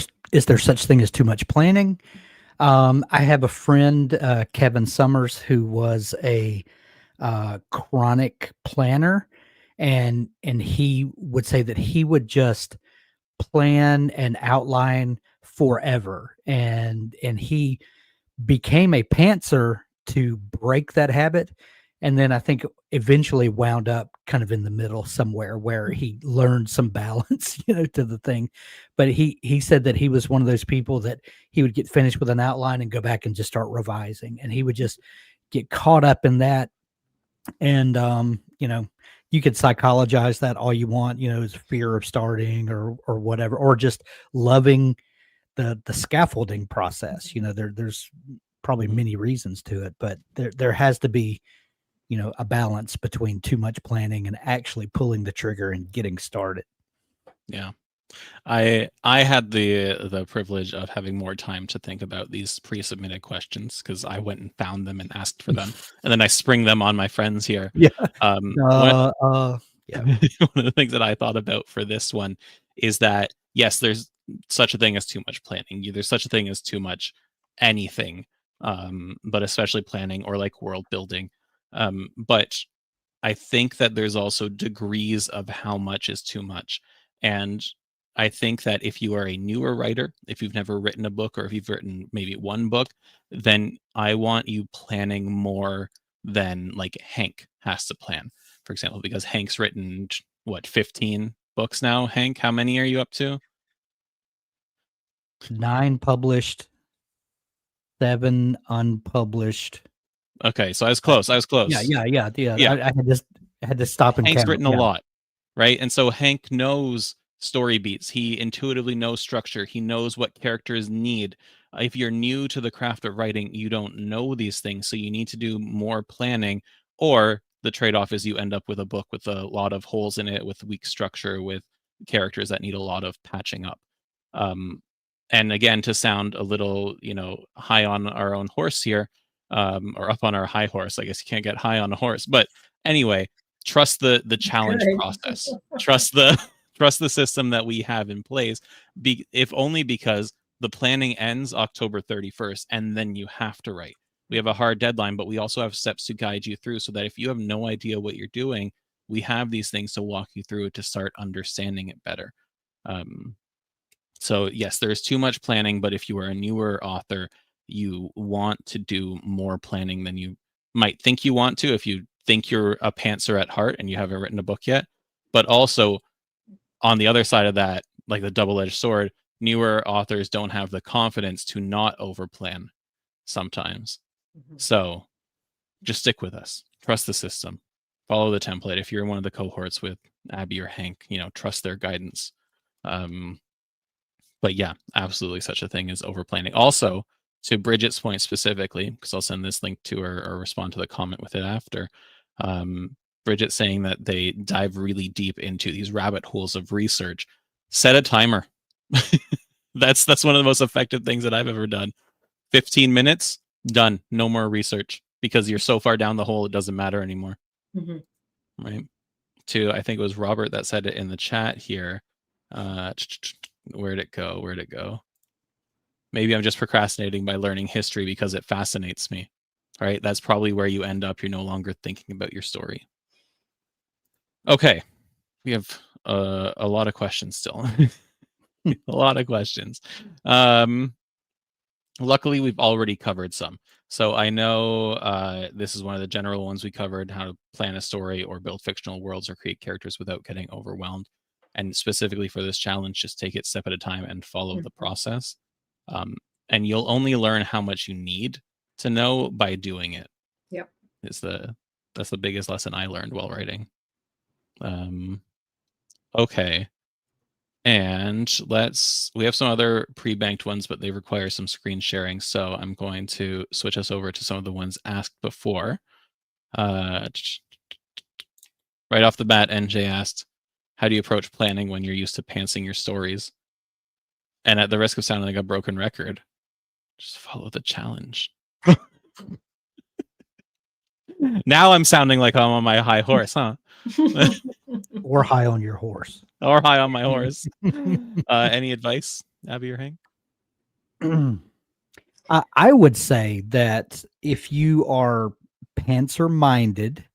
such thing as too much planning? I have a friend, Kevin Summers, who was a chronic planner, and he would say that he would just plan and outline forever, and he became a pantser to break that habit. And then I think eventually wound up kind of in the middle somewhere, where he learned some balance, to the thing. But he said that he was one of those people that he would get finished with an outline and go back and just start revising, and he would just get caught up in that. And you could psychologize that all you want, as fear of starting or whatever, or just loving the scaffolding process. There's probably many reasons to it, but there has to be a balance between too much planning and actually pulling the trigger and getting started. Yeah. I had the privilege of having more time to think about these pre-submitted questions, because I went and found them and asked for them, and then I spring them on my friends here. Yeah. Yeah. One of the things that I thought about for this one is that, yes, there's such a thing as too much planning. There's such a thing as too much anything, but especially planning or like world building. But I think that there's also degrees of how much is too much. And I think that if you are a newer writer, if you've never written a book, or if you've written maybe one book, then I want you planning more than like Hank has to plan, for example, because Hank's written, 15 books now? Hank, how many are you up to? 9 published, 7 unpublished. Okay, so I was close. Yeah. I had to stop and Hank's count. written a lot, right? And so Hank knows story beats. He intuitively knows structure. He knows what characters need. If you're new to the craft of writing, you don't know these things, so you need to do more planning, or the trade-off is you end up with a book with a lot of holes in it, with weak structure, with characters that need a lot of patching up. And again, to sound a little, high on our own horse here, or up on our high horse. I guess you can't get high on a horse, but anyway, trust the challenge process. Trust the system that we have in place. If only because the planning ends October 31st, and then you have to write. We have a hard deadline, but we also have steps to guide you through, so that if you have no idea what you're doing, we have these things to walk you through to start understanding it better. So yes, there's too much planning, but if you are a newer author, you want to do more planning than you might think you want to, if you think you're a pantser at heart and you haven't written a book yet. But also, on the other side of that, like the double-edged sword, newer authors don't have the confidence to not overplan sometimes. So just stick with us. Trust the system. Follow the template. If you're in one of the cohorts with Abby or Hank, trust their guidance. But yeah, absolutely such a thing as over planning. Also, to Bridget's point specifically, because I'll send this link to her or respond to the comment with it after. Bridget saying that they dive really deep into these rabbit holes of research. Set a timer. That's one of the most effective things that I've ever done. 15 minutes, done. No more research, because you're so far down the hole, it doesn't matter anymore. Right? To, I think it was Robert that said it in the chat here. Where'd it go? Maybe I'm just procrastinating by learning history because it fascinates me. Right? That's probably where you end up. You're no longer thinking about your story. Okay. We have a lot of questions still. A lot of questions. Luckily, we've already covered some. So I know this is one of the general ones we covered, how to plan a story or build fictional worlds or create characters without getting overwhelmed. And specifically for this challenge, just take it step at a time and follow the process. And you'll only learn how much you need to know by doing it. Yep. That's the biggest lesson I learned while writing. Okay. And we have some other pre-banked ones, but they require some screen sharing. So I'm going to switch us over to some of the ones asked before. Right off the bat, NJ asked, how do you approach planning when you're used to pantsing your stories? And at the risk of sounding like a broken record, just follow the challenge. Now I'm sounding like I'm on my high horse, huh? Or high on your horse. Or high on my horse. Any advice, Abby or Hank? I would say that if you are pantser minded,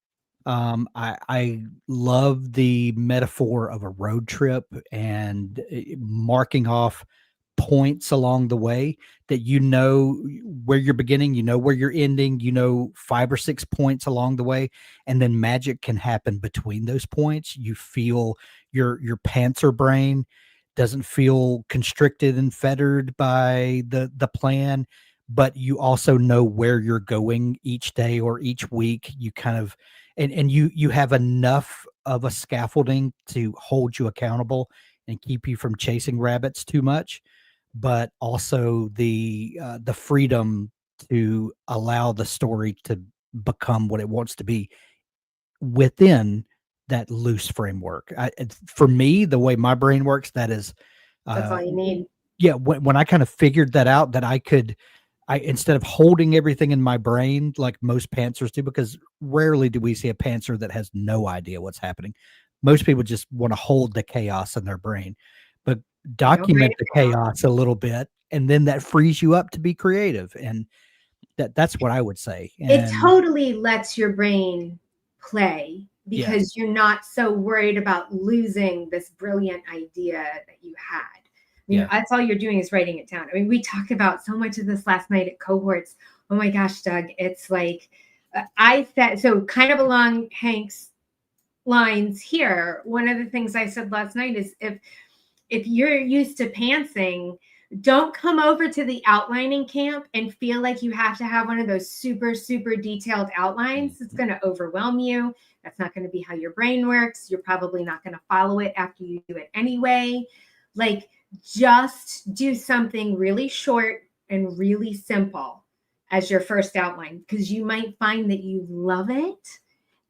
I love the metaphor of a road trip and marking off points along the way that you know where you're beginning, you know where you're ending, you know 5 or 6 points along the way, and then magic can happen between those points. You feel your pantser brain doesn't feel constricted and fettered by the plan, but you also know where you're going each day or each week. You kind of and you have enough of a scaffolding to hold you accountable and keep you from chasing rabbits too much, but also the freedom to allow the story to become what it wants to be within that loose framework. For me, the way my brain works, that's all you need. Yeah, when I kind of figured that out, that I instead of holding everything in my brain like most pantsers do, because rarely do we see a pantser that has no idea what's happening. Most people just want to hold the chaos in their brain, but document the chaos a little bit, and then that frees you up to be creative. And that's what I would say. And it totally lets your brain play, because you're not so worried about losing this brilliant idea that you had. That's all you're doing is writing it down. I mean, we talked about so much of this last night at cohorts. Oh my gosh, Doug, it's like I said, so kind of along Hank's lines here, one of the things I said last night is if you're used to pantsing, don't come over to the outlining camp and feel like you have to have one of those super, super detailed outlines. It's going to overwhelm you. That's not going to be how your brain works. You're probably not going to follow it after you do it anyway. Like, just do something really short and really simple as your first outline, because you might find that you love it,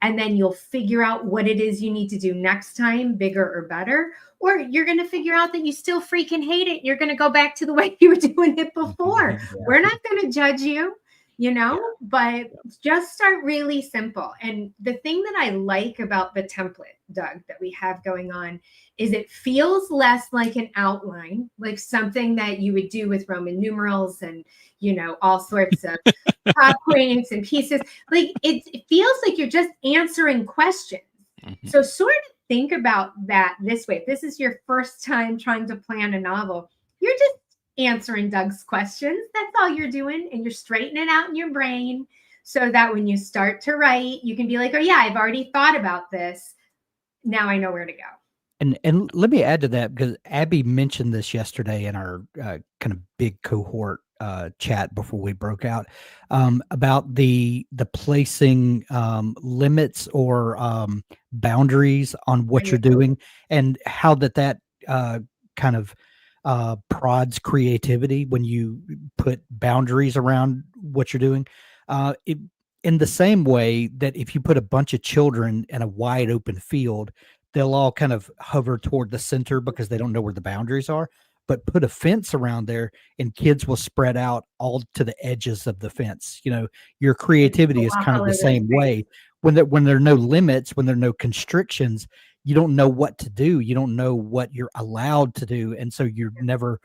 and then you'll figure out what it is you need to do next time, bigger or better, or you're going to figure out that you still freaking hate it. You're going to go back to the way you were doing it before. We're not going to judge you, but just start really simple. And the thing that I like about the template, Doug, that we have going on is it feels less like an outline, like something that you would do with Roman numerals and, all sorts of top points and pieces. Like it feels like you're just answering questions. So sort of think about that this way. If this is your first time trying to plan a novel, you're just answering Doug's questions. That's all you're doing. And you're straightening it out in your brain so that when you start to write, you can be like, oh yeah, I've already thought about this. Now I know where to go. And let me add to that, because Abby mentioned this yesterday in our kind of big cohort chat before we broke out, about the placing limits or boundaries on what you're doing, and how that kind of prods creativity when you put boundaries around what you're doing. In the same way that if you put a bunch of children in a wide open field, they'll all kind of hover toward the center because they don't know where the boundaries are. But put a fence around there and kids will spread out all to the edges of the fence. Your creativity is kind of the same way. When there are no limits, when there are no constrictions, you don't know what to do. You don't know what you're allowed to do. And so you're never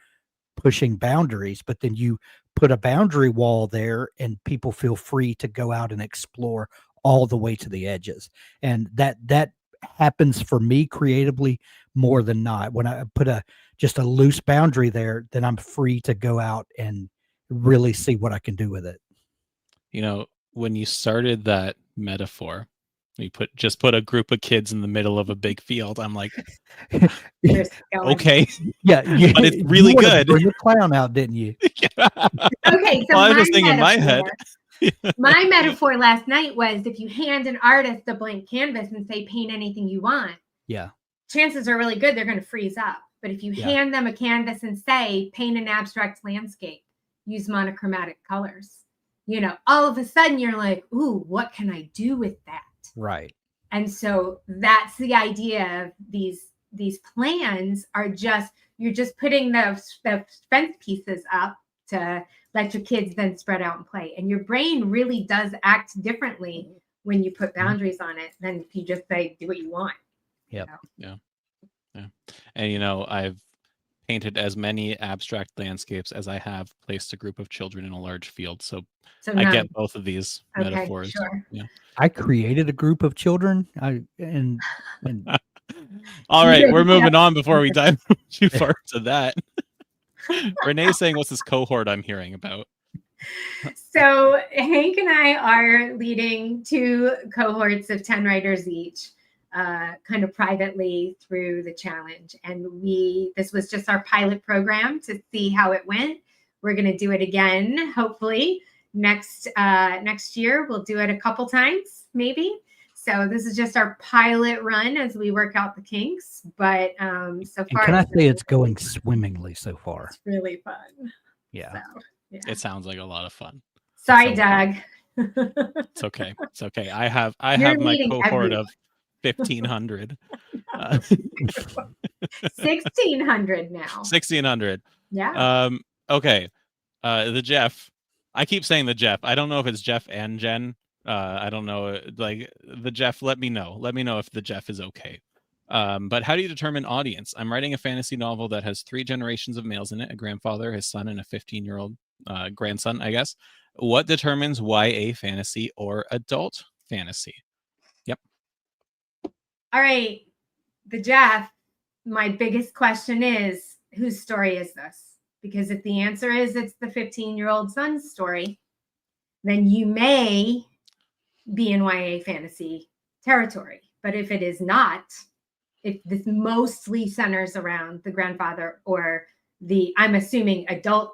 pushing boundaries, but then you put a boundary wall there and people feel free to go out and explore all the way to the edges. And that happens for me creatively more than not. When I put just a loose boundary there, then I'm free to go out and really see what I can do with it. When you started that metaphor, you just put a group of kids in the middle of a big field. I'm like, okay, yeah, but it's really good. Bring the clown out, didn't you? Okay, so well, I was just thinking in my head. My metaphor last night was if you hand an artist a blank canvas and say paint anything you want, yeah, chances are really good they're going to freeze up. But if you hand them a canvas and say paint an abstract landscape, use monochromatic colors, all of a sudden you're like, ooh, what can I do with that? Right. And so that's the idea of these plans are you're just putting the fence pieces up to let your kids then spread out and play. And your brain really does act differently when you put boundaries on it than if you just say, do what you want. Yep. Yeah. And, I've painted as many abstract landscapes as I have placed a group of children in a large field. So I get both of these metaphors. Sure. Yeah. I created a group of children. And all right, we're moving on before we dive too far into that. Renee's saying, what's this cohort I'm hearing about? So Hank and I are leading 2 cohorts of 10 writers each, kind of privately through the challenge. And this was just our pilot program to see how it went. We're going to do it again, hopefully next year. We'll do it a couple times, maybe. So this is just our pilot run as we work out the kinks. But so far, can I say it's going swimmingly so far? It's really fun. Yeah. So, yeah. It sounds like a lot of fun. Sorry, Doug. It's okay. It's okay. I have my cohort of 1,500. 1,600 now. 1,600. Yeah. Okay. The Jeff. I keep saying the Jeff. I don't know if it's Jeff and Jen. I don't know. Like the Jeff. Let me know. Let me know if the Jeff is okay. But how do you determine audience? I'm writing a fantasy novel that has 3 generations of males in it: a grandfather, his son, and a 15-year-old grandson, I guess. What determines YA fantasy or adult fantasy? Yep. All right. The Jeff, my biggest question is, whose story is this? Because if the answer is it's the 15-year-old son's story, then you may be in YA fantasy territory. But if it is not, if this mostly centers around the grandfather or I'm assuming adult,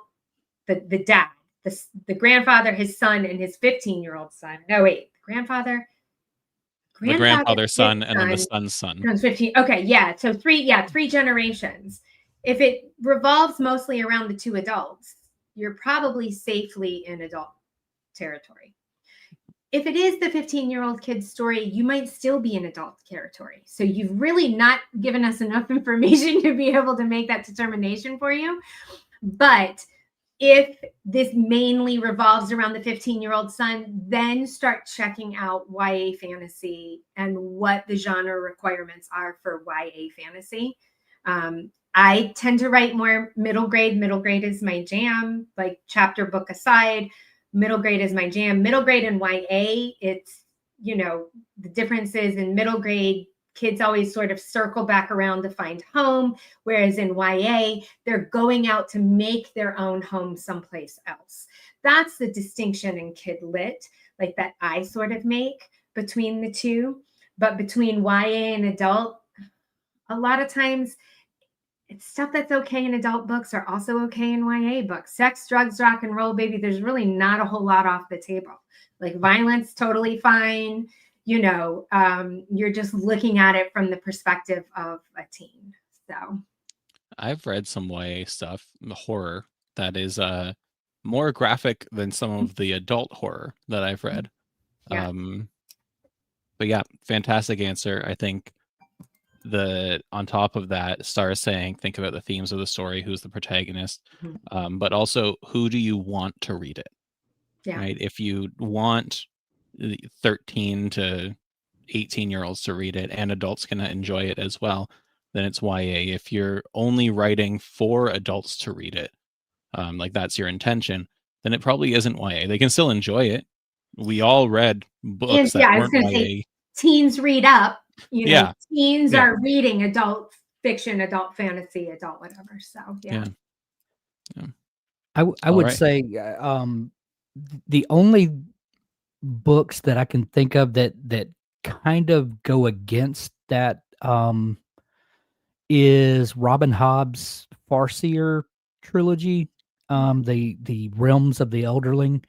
the dad, the grandfather, his son, and his 15-year-old son. No, wait, the grandfather's son, and then the son's son. 15. Okay, yeah. So 3 generations. If it revolves mostly around the 2 adults, you're probably safely in adult territory. If it is the 15-year-old kid's story, you might still be in adult territory. So you've really not given us enough information to be able to make that determination for you. But if this mainly revolves around the 15-year-old son, then start checking out YA fantasy and what the genre requirements are for YA fantasy. I tend to write more middle grade. Middle grade is my jam, like chapter book aside. Middle grade is my jam. Middle grade and YA, it's, the differences in middle grade, kids always sort of circle back around to find home, whereas in YA, they're going out to make their own home someplace else. That's the distinction in kid lit, like that I sort of make between the 2. But between YA and adult, a lot of times it's stuff that's okay in adult books are also okay in YA books. Sex, drugs, rock and roll, baby. There's really not a whole lot off the table. Like violence, totally fine. You're just looking at it from the perspective of a teen. So I've read some YA stuff, horror, that is more graphic than some of the adult horror that I've read. Yeah. But yeah, fantastic answer. I think on top of that, Star is saying, think about the themes of the story, who's the protagonist, but also who do you want to read it? Yeah. Right? If you want 13 to 18-year-olds to read it and adults can enjoy it as well, then it's YA. If you're only writing for adults to read it, like that's your intention, then it probably isn't YA. They can still enjoy it. We all read books that I was weren't going to YA. say, teens read up. Teens Yeah. are reading adult fiction, adult fantasy, adult whatever. So yeah. I would say the only books that I can think of that kind of go against that is Robin Hobb's Farseer trilogy, the Realms of the Elderling.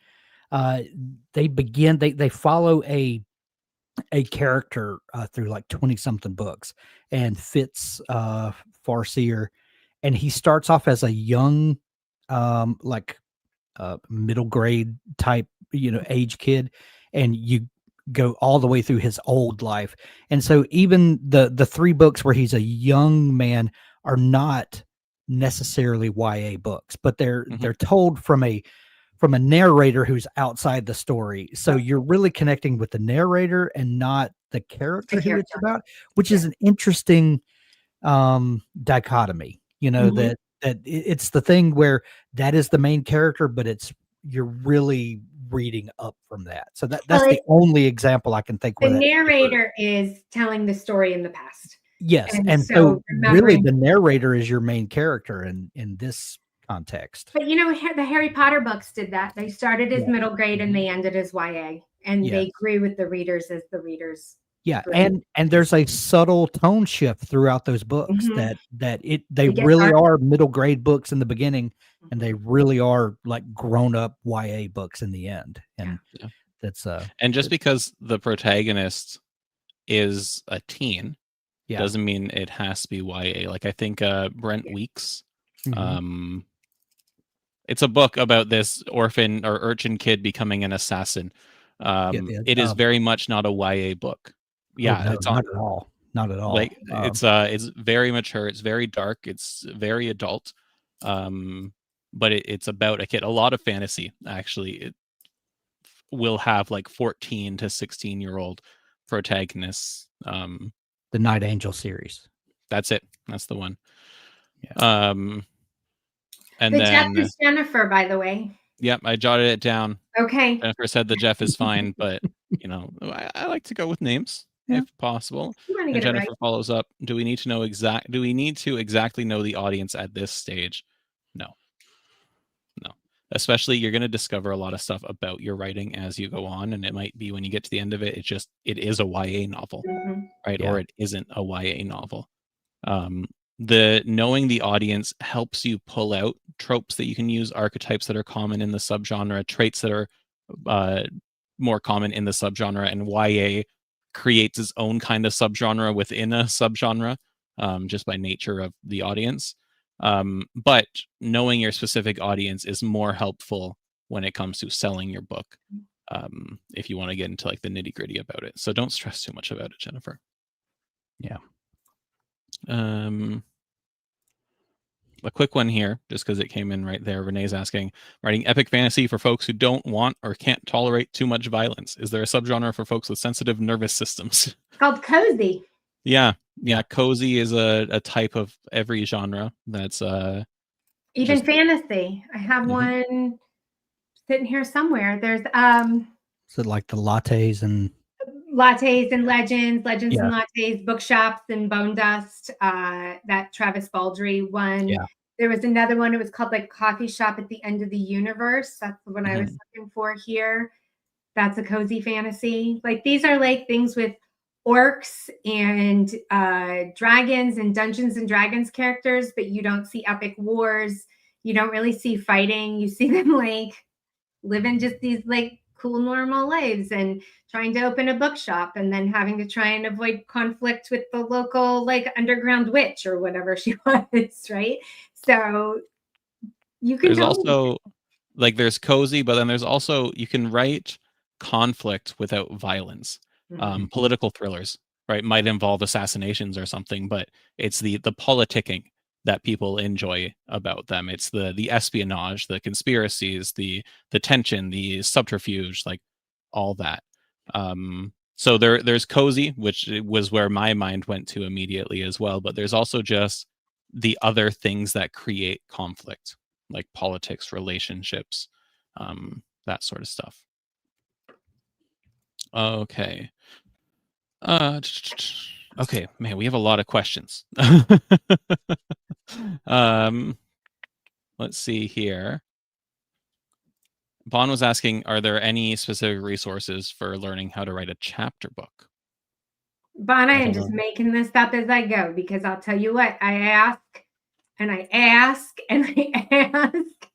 They follow a character through like 20 something books, and Fitz Farseer, and he starts off as a young middle grade type age kid, and you go all the way through his old life. And so even the 3 books where he's a young man are not necessarily YA books, but they're told from a narrator who's outside the story. So you're really connecting with the narrator and not the character who it's about, which is an interesting dichotomy, that it's the thing where that is the main character, but you're really reading up from that. So that's the only example I can think where the narrator is telling the story in the past. Yes. And so really the narrator is your main character in this context. But the Harry Potter books did that. They started as middle grade and they ended as YA, and they grew with the readers as the readers. Yeah, and there's a subtle tone shift throughout those books that they really are middle grade books in the beginning, and they really are like grown up YA books in the end. And that's and just because the protagonist is a teen doesn't mean it has to be YA. Like I think Brent Weeks, it's a book about this orphan or urchin kid becoming an assassin. It is very much not a YA book. It's not at all. Not at all. Like it's very mature. It's very dark. It's very adult. But it's about a kid. A lot of fantasy actually. It will have like 14 to 16-year-old protagonists. The Night Angel series. That's it. That's the one. Yeah. And Jeff is Jennifer, by the way. Yep, I jotted it down. Okay. Jennifer said the Jeff is fine, but I like to go with names if possible. And Jennifer follows up. Do we need to exactly know the audience at this stage? No. Especially you're going to discover a lot of stuff about your writing as you go on, and it might be when you get to the end of it, it is a YA novel, right? Yeah. Or it isn't a YA novel. The knowing the audience helps you pull out tropes that you can use, archetypes that are common in the subgenre, traits that are more common in the subgenre, and YA creates its own kind of subgenre within a subgenre, just by nature of the audience. But knowing your specific audience is more helpful when it comes to selling your book, if you want to get into like the nitty-gritty about it. So don't stress too much about it, Jennifer. Yeah. A quick one here, just because it came in right there. Renee's asking, writing epic fantasy for folks who don't want or can't tolerate too much violence. Is there a subgenre for folks with sensitive nervous systems? It's called cozy. Yeah. Cozy is a type of every genre. That's even fantasy. I have one sitting here somewhere. There's is it like the lattes and legends and lattes, bookshops and bone dust, that Travis Baldry one. There was another one, it was called like Coffee Shop at the End of the Universe. That's the one I was looking for here. That's a cozy fantasy. Like these are like things with orcs and dragons and Dungeons and Dragons characters, but you don't see epic wars. You don't really see fighting. You see them like living just these like cool, normal lives and trying to open a bookshop and then having to try and avoid conflict with the local like underground witch or whatever she was, right? So you can There's also like there's cozy, but then there's also you can write conflict without violence. Political thrillers, right, might involve assassinations or something, but it's the politicking that people enjoy about them. It's the espionage, the conspiracies, the tension, the subterfuge, like all that. So there's cozy, which was where my mind went to immediately as well, but there's also just the other things that create conflict, like politics, relationships, that sort of stuff. Okay. Okay, man, we have a lot of questions. Let's see here. Bon was asking, are there any specific resources for learning how to write a chapter book? Bon, I am just making this up as I go, because I'll tell you what, I ask and I ask and I ask,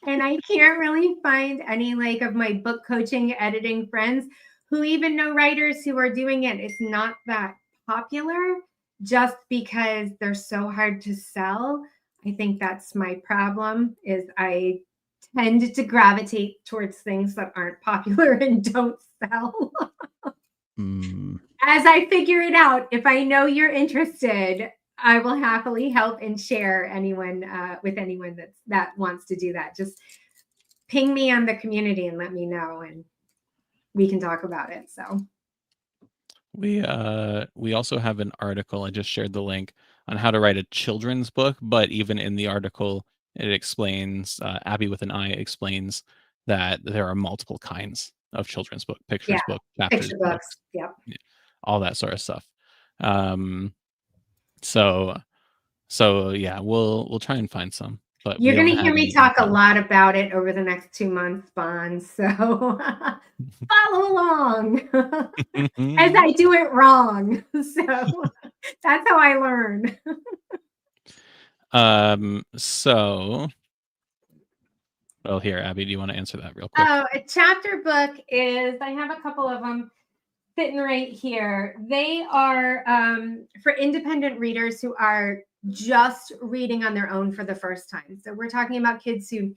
and I can't really find any like of my book coaching editing friends who even know writers who are doing it. It's not that popular just because they're so hard to sell. I think that's my problem, is I tend to gravitate towards things that aren't popular and don't sell. As I figure it out, if I know you're interested, I will happily help and share anyone with anyone that wants to do that. Just ping me on the community and let me know, and we can talk about it. So we also have an article. I just shared the link on how to write a children's book, but even in the article, it explains, Abby with an I explains that there are multiple kinds of children's book, pictures book, chapters picture books, yeah, all that sort of stuff. So yeah, we'll try and find some. But you're going to hear me talk a lot about it over the next 2 months, Bon. So follow along as I do it wrong. So that's how I learn. So, well, here, Abby, do you want to answer that real quick? Oh, a chapter book is, I have a couple of them sitting right here. They are for independent readers who are just reading on their own for the first time. So we're talking about kids who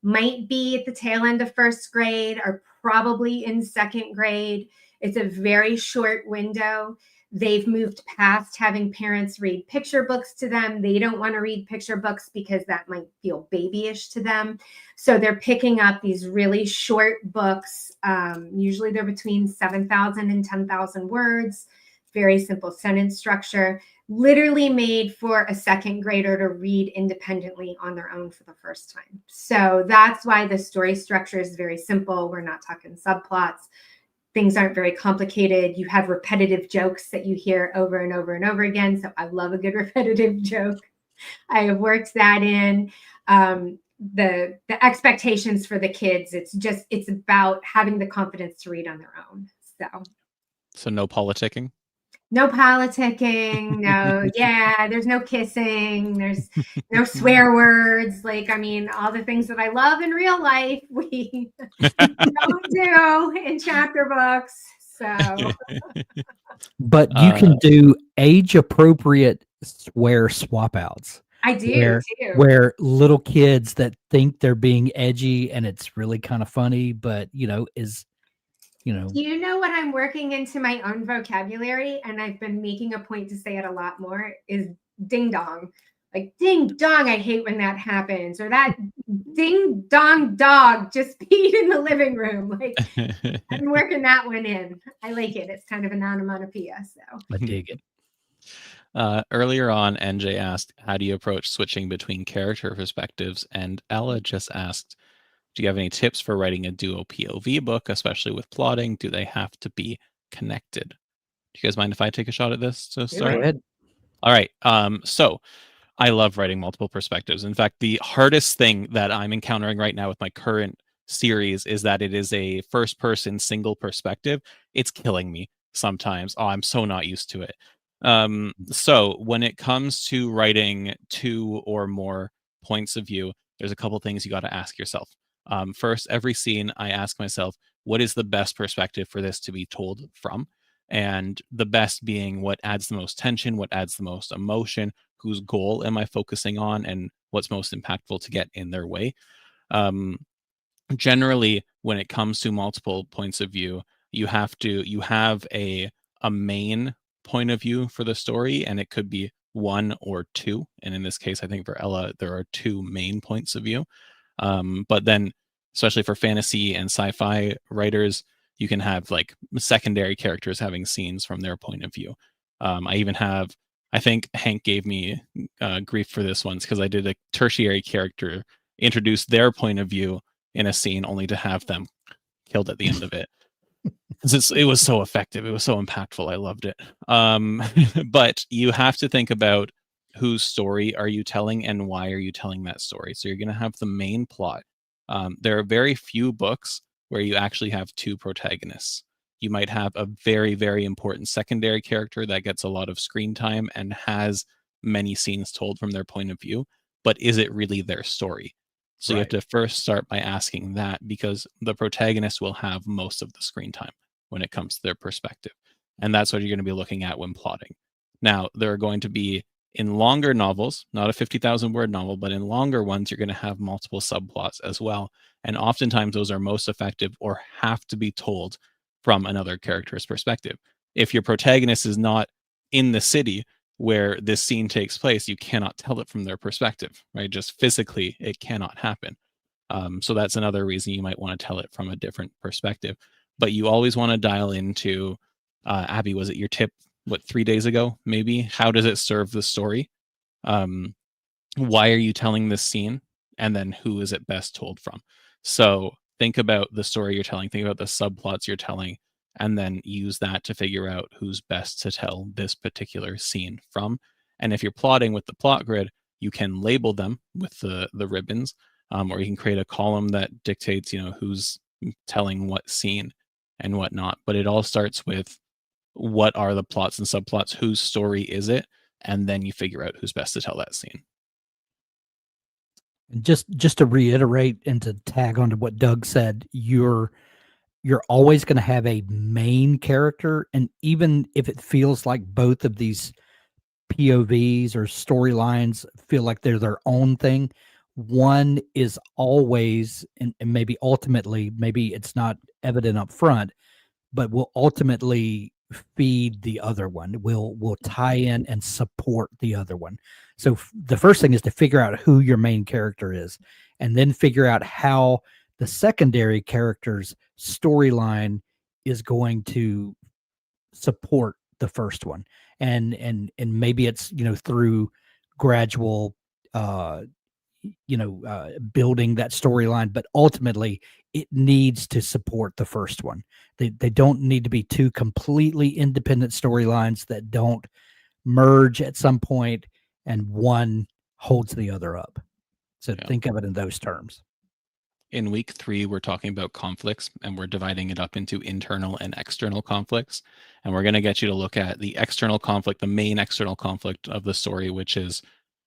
might be at the tail end of first grade, are probably in second grade. It's a very short window. They've moved past having parents read picture books to them. They don't want to read picture books because that might feel babyish to them. So they're picking up these really short books. Usually they're between 7,000 and 10,000 words, very simple sentence structure, literally made for a second grader to read independently on their own for the first time. So that's why the story structure is very simple. We're not talking subplots. Things aren't very complicated. You have repetitive jokes that you hear over and over and over again. So I love a good repetitive joke. I have worked that in. The expectations for the kids, it's about having the confidence to read on their own. So no politicking? No politicking, there's no kissing, there's no swear words. Like, I mean, all the things that I love in real life, we don't do in chapter books. So, but you can do age-appropriate swear swap outs. I do too. Where little kids that think they're being edgy and it's really kind of funny, but do you know what I'm working into my own vocabulary, and I've been making a point to say it a lot more, is ding dong. Like, ding dong, I hate when that happens. Or that ding dong dog just peed in the living room. Like, I'm working that one in. I like it. It's kind of an onomatopoeia. So I dig it. Earlier on, NJ asked, how do you approach switching between character perspectives? And Ella just asked, do you have any tips for writing a duo POV book, especially with plotting? Do they have to be connected? Do you guys mind if I take a shot at this to start? Go ahead. All right. So I love writing multiple perspectives. In fact, the hardest thing that I'm encountering right now with my current series is that it is a first-person single perspective. It's killing me sometimes. Oh, I'm so not used to it. So when it comes to writing 2 or more points of view, there's a couple things you got to ask yourself. First, every scene, I ask myself, what is the best perspective for this to be told from? And the best being what adds the most tension, what adds the most emotion, whose goal am I focusing on, and what's most impactful to get in their way. Generally, when it comes to multiple points of view, you have a main point of view for the story, and it could be one or two. And in this case, I think for Ella, there are two main points of view. But then, especially for fantasy and sci-fi writers, you can have like secondary characters having scenes from their point of view. I think Hank gave me grief for this once because I did a tertiary character introduce their point of view in a scene only to have them killed at the end of it. It was so effective. It was so impactful. I loved it. But you have to think about whose story are you telling and why are you telling that story. So you're going to have the main plot. There are very few books where you actually have two protagonists. You might have a very, very important secondary character that gets a lot of screen time and has many scenes told from their point of view, but is it really their story? So you have to first start by asking that, because the protagonist will have most of the screen time when it comes to their perspective. And that's what you're going to be looking at when plotting. Now, there are going to be, in longer novels, not a 50,000 word novel, but in longer ones, you're going to have multiple subplots as well. And oftentimes those are most effective or have to be told from another character's perspective. If your protagonist is not in the city where this scene takes place, you cannot tell it from their perspective, right? Just physically, it cannot happen. So that's another reason you might want to tell it from a different perspective. But you always want to dial into, Abby, was it your tip, 3 days ago, maybe? How does it serve the story? Why are you telling this scene? And then who is it best told from? So think about the story you're telling, think about the subplots you're telling, and then use that to figure out who's best to tell this particular scene from. And if you're plotting with the plot grid, you can label them with the ribbons, or you can create a column that dictates, who's telling what scene and whatnot. But it all starts with, what are the plots and subplots? Whose story is it? And then you figure out who's best to tell that scene. Just to reiterate and to tag onto what Doug said, you're always going to have a main character, and even if it feels like both of these POVs or storylines feel like they're their own thing, one is always, and maybe ultimately, maybe it's not evident up front, but will ultimately feed the other one, will tie in and support the other one. So the first thing is to figure out who your main character is, and then figure out how the secondary character's storyline is going to support the first one. And maybe it's, through gradual, building that storyline, but ultimately it needs to support the first one. They don't need to be two completely independent storylines that don't merge at some point and one holds the other up. So think of it in those terms. In week 3, we're talking about conflicts, and we're dividing it up into internal and external conflicts. And we're going to get you to look at the external conflict, the main external conflict of the story, which is,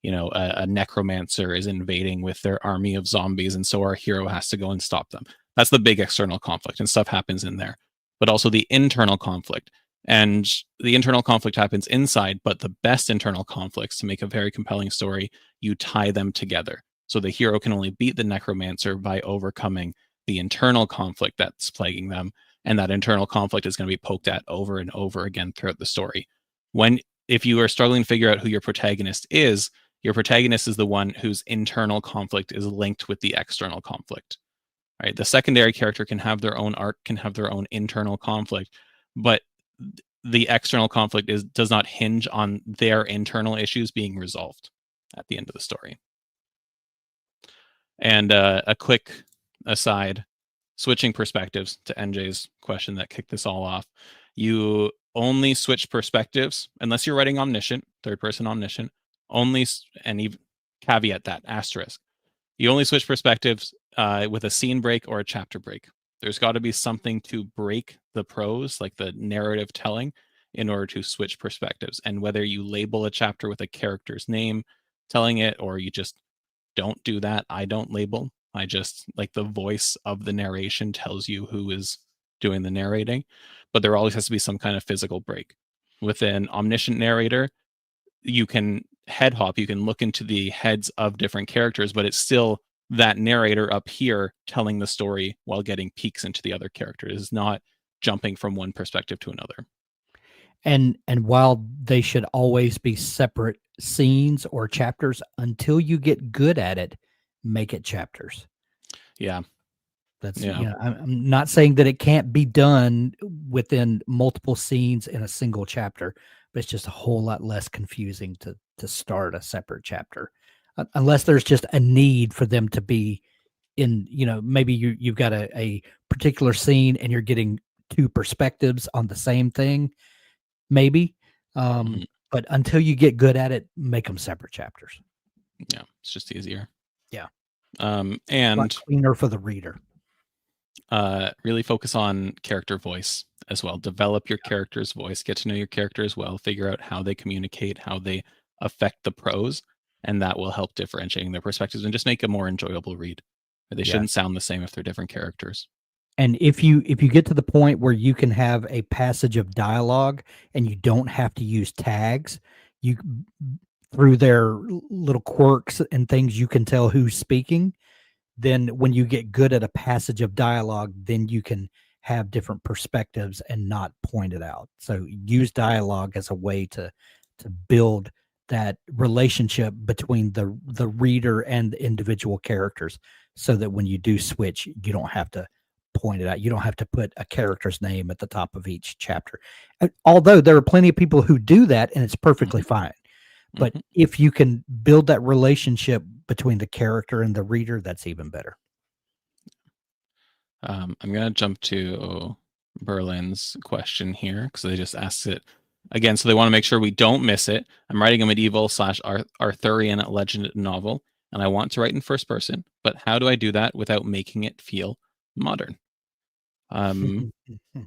a necromancer is invading with their army of zombies, and so our hero has to go and stop them. That's the big external conflict, and stuff happens in there. But also the internal conflict. And the internal conflict happens inside, but the best internal conflicts, to make a very compelling story, you tie them together. So the hero can only beat the necromancer by overcoming the internal conflict that's plaguing them. And that internal conflict is going to be poked at over and over again throughout the story. If you are struggling to figure out who your protagonist is the one whose internal conflict is linked with the external conflict. Right? The secondary character can have their own arc, can have their own internal conflict, but the external conflict does not hinge on their internal issues being resolved at the end of the story. And a quick aside, switching perspectives to NJ's question that kicked this all off. You only switch perspectives unless you're writing omniscient, third person omniscient, and even caveat that, asterisk. You only switch perspectives with a scene break or a chapter break. There's got to be something to break the prose, like the narrative telling, in order to switch perspectives. And whether you label a chapter with a character's name telling it, or you just don't do that, I don't label. I just like the voice of the narration tells you who is doing the narrating, but there always has to be some kind of physical break. With an omniscient narrator, you can head hop, you can look into the heads of different characters, but it's still that narrator up here telling the story while getting peeks into the other characters. It's not jumping from one perspective to another. And while they should always be separate scenes or chapters, until you get good at it, make it chapters. Yeah. That's, Yeah. you know, I'm not saying that it can't be done within multiple scenes in a single chapter, but it's just a whole lot less confusing to start a separate chapter, unless there's just a need for them to be in, you know, maybe you've got a particular scene and you're getting two perspectives on the same thing, maybe. Mhm. But until you get good at it, make them separate chapters. Yeah, it's just easier. Yeah. And A lot cleaner for the reader. Really focus on character voice as well. Develop your character's voice, get to know your character as well, figure out how they communicate, how they affect the prose, and that will help differentiating their perspectives and just make a more enjoyable read. They shouldn't sound the same if they're different characters. And if you get to the point where you can have a passage of dialogue and you don't have to use tags, you through their little quirks and things you can tell who's speaking, then when you get good at a passage of dialogue, then you can have different perspectives and not point it out. So use dialogue as a way to build that relationship between the reader and the individual characters, so that when you do switch, you don't have to point it out. You don't have to put a character's name at the top of each chapter. Although there are plenty of people who do that and it's perfectly fine. But if you can build that relationship between the character and the reader, that's even better. I'm going to jump to Berlin's question here because they just asked it again. So they want to make sure we don't miss it. I'm writing a medieval/Arthurian legend novel, and I want to write in first person, but how do I do that without making it feel modern?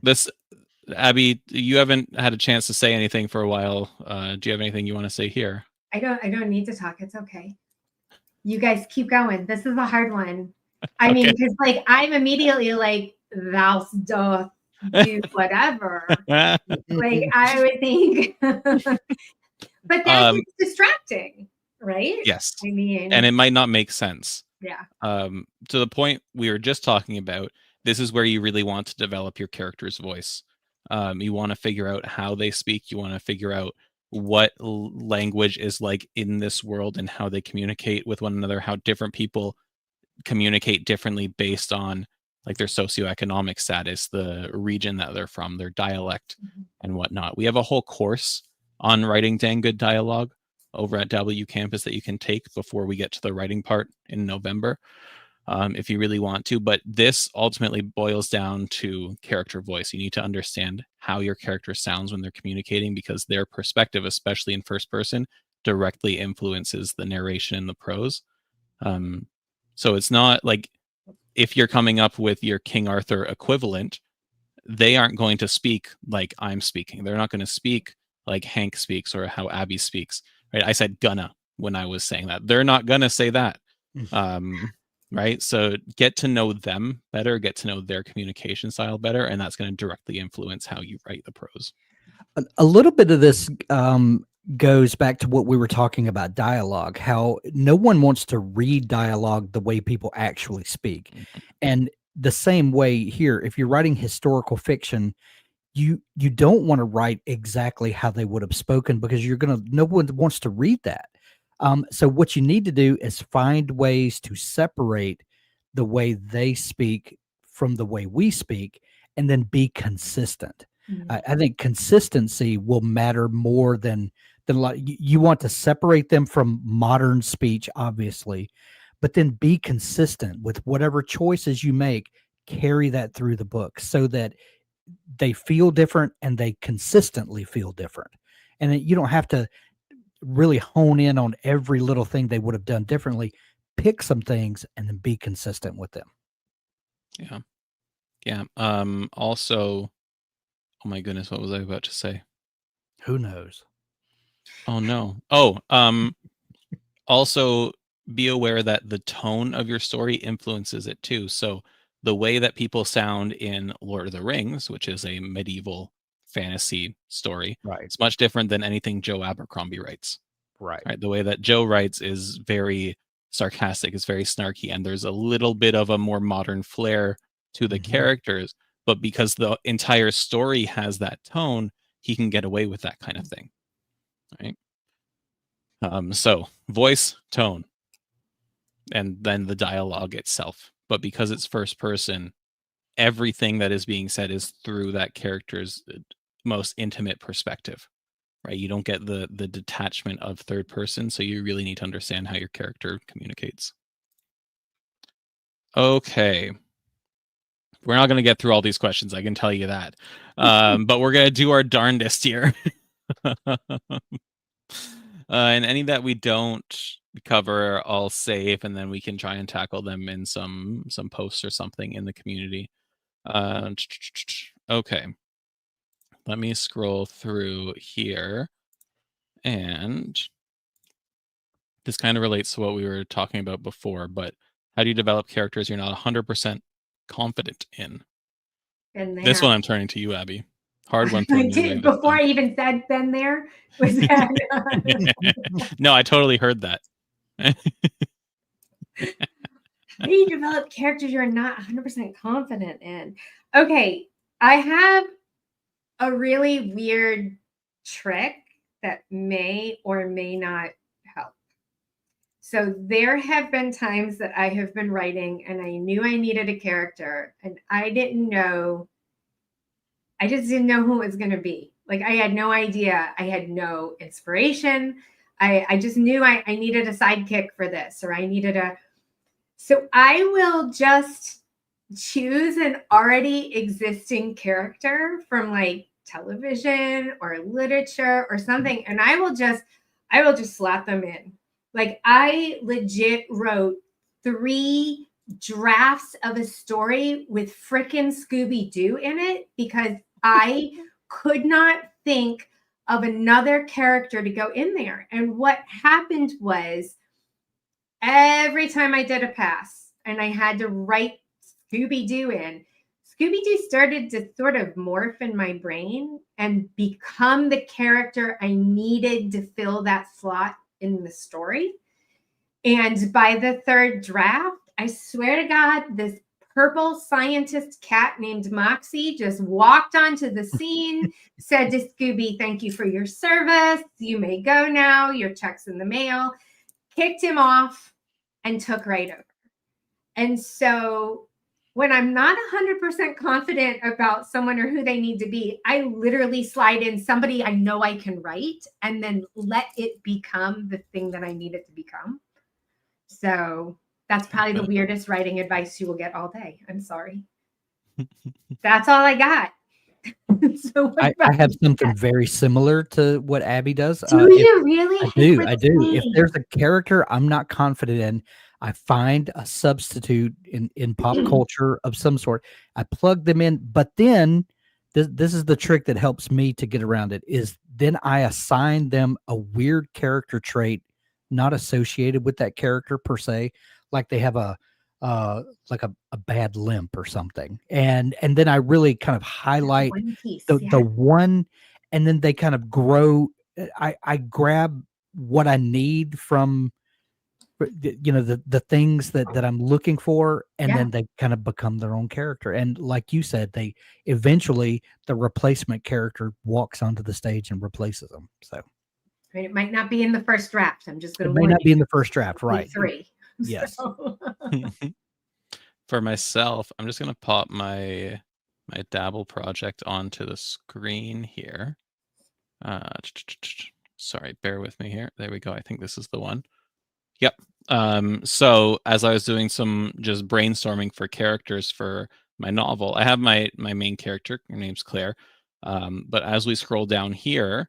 This, Abby, you haven't had a chance to say anything for a while. Do you have anything you want to say here? I don't need to talk. It's okay. You guys keep going. This is a hard one. I mean, because like I'm immediately like, thou doth do whatever. Like I would think, but that's distracting, right? Yes. I mean, and it might not make sense. Yeah. To the point we were just talking about, this is where you really want to develop your character's voice. You want to figure out how they speak. You want to figure out what language is like in this world and how they communicate with one another, how different people communicate differently based on like their socioeconomic status, the region that they're from, their dialect, and whatnot. We have a whole course on writing dang good dialogue over at Dabble Campus that you can take before we get to the writing part in November, if you really want to. But this ultimately boils down to character voice. You need to understand how your character sounds when they're communicating, because their perspective, especially in first person, directly influences the narration and the prose. So it's not like if you're coming up with your King Arthur equivalent, they aren't going to speak like I'm speaking. They're not going to speak like Hank speaks or how Abby speaks. Right? I said gonna when I was saying that. They're not gonna say that. Right? So get to know them better, get to know their communication style better, and that's going to directly influence how you write the prose. A little bit of this goes back to what we were talking about dialogue, how no one wants to read dialogue the way people actually speak. And the same way here, if you're writing historical fiction, you don't want to write exactly how they would have spoken, because no one wants to read that. So what you need to do is find ways to separate the way they speak from the way we speak, and then be consistent. I think consistency will matter more than like you want to separate them from modern speech, obviously, but then be consistent with whatever choices you make. Carry that through the book so that they feel different and they consistently feel different. And you don't have to really hone in on every little thing they would have done differently. Pick some things and then be consistent with them. Yeah. Also, oh my goodness, what was I about to say? Who knows? Oh no. Also be aware that the tone of your story influences it too. So the way that people sound in Lord of the Rings, which is a medieval fantasy story, Right. it's much different than anything Joe Abercrombie writes. Right. Right. The way that Joe writes is very sarcastic, it's very snarky, and there's a little bit of a more modern flair to the characters. But because the entire story has that tone, he can get away with that kind of thing. Right. So voice, tone, and then the dialogue itself. But because it's first person, everything that is being said is through that character's most intimate perspective. Right? You don't get the detachment of third person, so you really need to understand how your character communicates. Okay. We're not going to get through all these questions, I can tell you that. But we're going to do our darndest here. And any that we don't cover, I'll save, and then we can try and tackle them in some posts or something in the community. Okay. Let me scroll through here. And this kind of relates to what we were talking about before, but how do you develop characters you're not 100% confident in? This one I'm turning to you, Abby. Hard one for you. Before I even said been there, was that? No, I totally heard that. How do you develop characters you're not 100% confident in? Okay, I have a really weird trick that may or may not help. So there have been times that I have been writing and I knew I needed a character and I just didn't know who it was going to be. Like I had no idea. I had no inspiration. I just knew I needed a sidekick for this, or I needed so I will just choose an already existing character from like television or literature or something, and I will just slap them in. Like I legit wrote 3 drafts of a story with frickin' Scooby-Doo in it because I could not think of another character to go in there. And what happened was every time I did a pass and I had to write Scooby-Doo in, Scooby-Doo started to sort of morph in my brain and become the character I needed to fill that slot in the story. And by the 3rd draft, I swear to God, this purple scientist cat named Moxie just walked onto the scene, said to Scooby, "Thank you for your service. You may go now. Your check's in the mail," kicked him off and took right over. And so when I'm not 100% confident about someone or who they need to be, I literally slide in somebody I know I can write and then let it become the thing that I need it to become. So that's probably the weirdest writing advice you will get all day. I'm sorry. That's all I got. So I have something very similar to what Abby does. Do you really? I do. If there's a character I'm not confident in, I find a substitute in pop culture of some sort. I plug them in, but then this is the trick that helps me to get around it, is then I assign them a weird character trait not associated with that character per se, like they have a bad limp or something, and then I really kind of highlight the one, and then they kind of grow. I grab what I need from the things that I'm looking for, and then they kind of become their own character. And like you said, they eventually, the replacement character walks onto the stage and replaces them. So it might not be in the first draft. I'm just going to. It may not be in the first draft, right? 3. Yes. So. For myself, I'm just going to pop my Dabble project onto the screen here. Sorry, bear with me here. There we go. I think this is the one. Yep. So as I was doing some just brainstorming for characters for my novel, I have my main character. Her name's Claire. But as we scroll down here,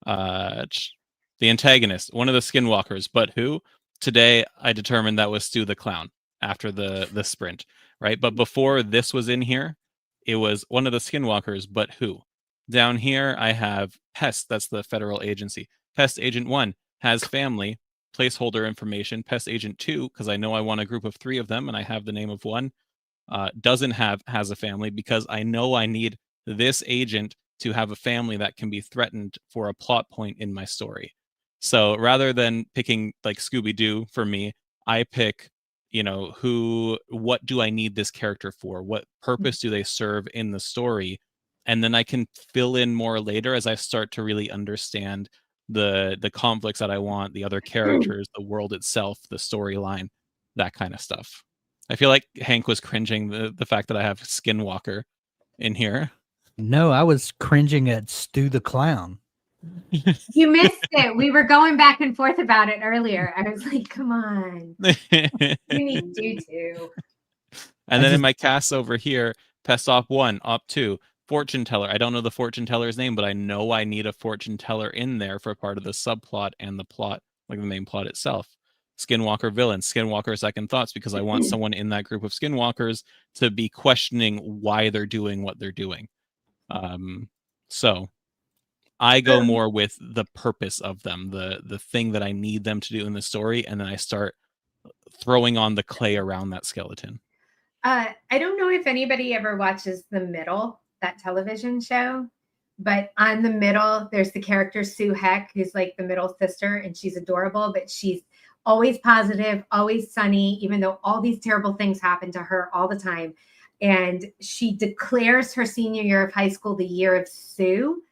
the antagonist, one of the skinwalkers, but who? Today I determined that was Stu the Clown after the sprint, right? But before this was in here, it was one of the skinwalkers, but who? Down here I have Pest, that's the federal agency. Pest Agent 1 has family, placeholder information, Pest Agent 2, because I know I want a group of 3 of them and I have the name of one, has a family, because I know I need this agent to have a family that can be threatened for a plot point in my story. So rather than picking like Scooby-Doo for me, I pick, what do I need this character for? What purpose do they serve in the story? And then I can fill in more later as I start to really understand the conflicts that I want, the other characters, the world itself, the storyline, that kind of stuff. I feel like Hank was cringing the fact that I have Skinwalker in here. No, I was cringing at Stu the Clown. You missed it. We were going back and forth about it earlier. I was like, come on. You need Stu too. And then in my cast over here, Pest Op 1, Op 2, Fortune Teller. I don't know the Fortune Teller's name, but I know I need a Fortune Teller in there for part of the subplot and the plot, like the main plot itself. Skinwalker Villain, Skinwalker Second Thoughts, because I want someone in that group of Skinwalkers to be questioning why they're doing what they're doing. So I go more with the purpose of them, the thing that I need them to do in the story, and then I start throwing on the clay around that skeleton. I don't know if anybody ever watches The Middle, that television show, but on The Middle, there's the character Sue Heck, who's like the middle sister, and she's adorable, but she's always positive, always sunny, even though all these terrible things happen to her all the time. And she declares her senior year of high school the year of Sue.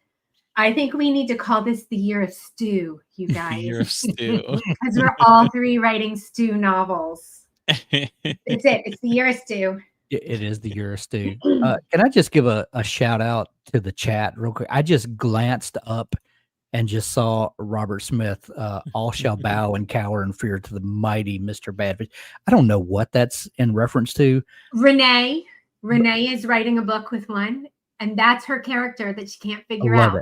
I think we need to call this the year of Stu, you guys. Year of Stu. Because we're all 3 writing Stu novels. It's it. It's the year of Stu. It is the year of Stu. Can I just give a shout out to the chat real quick? I just glanced up and just saw Robert Smith, all shall bow and cower in fear to the mighty Mr. Badfish. I don't know what that's in reference to. Renee is writing a book with one, and that's her character that she can't figure out.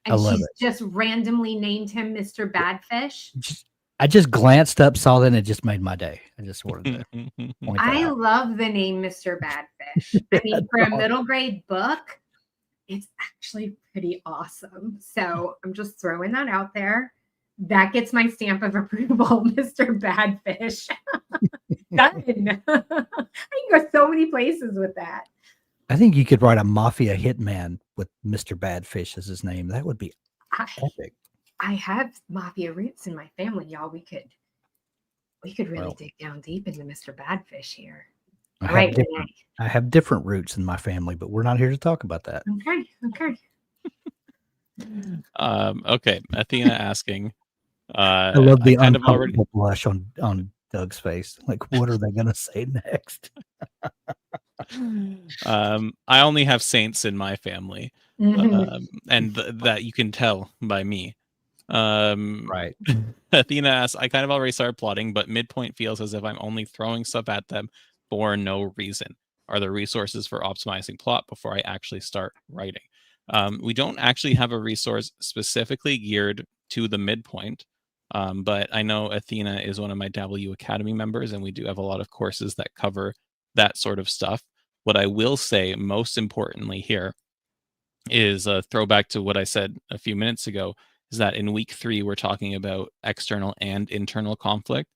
And she's just randomly named him Mr. Badfish. I just glanced up, saw that, and it just made my day. I just wanted to point that out. Love the name Mr. Badfish. I mean, for a middle grade book, it's actually pretty awesome. So I'm just throwing that out there. That gets my stamp of approval, Mr. Badfish. Done. I can go so many places with that. I think you could write a mafia hitman with Mr. Badfish as his name. That would be epic. I have mafia roots in my family, y'all. We could really dig down deep into Mr. Badfish here. I have different roots in my family, but we're not here to talk about that. Okay. Okay. Athena asking. I love the uncomfortable blush on Doug's face. Like, what are they going to say next? I only have saints in my family, and that you can tell by me. Right. Athena asks, I kind of already started plotting, but midpoint feels as if I'm only throwing stuff at them for no reason. Are there resources for optimizing plot before I actually start writing? We don't actually have a resource specifically geared to the midpoint, but I know Athena is one of my Dabble Academy members, and we do have a lot of courses that cover that sort of stuff. What I will say most importantly here is a throwback to what I said a few minutes ago, is that in week 3, we're talking about external and internal conflict.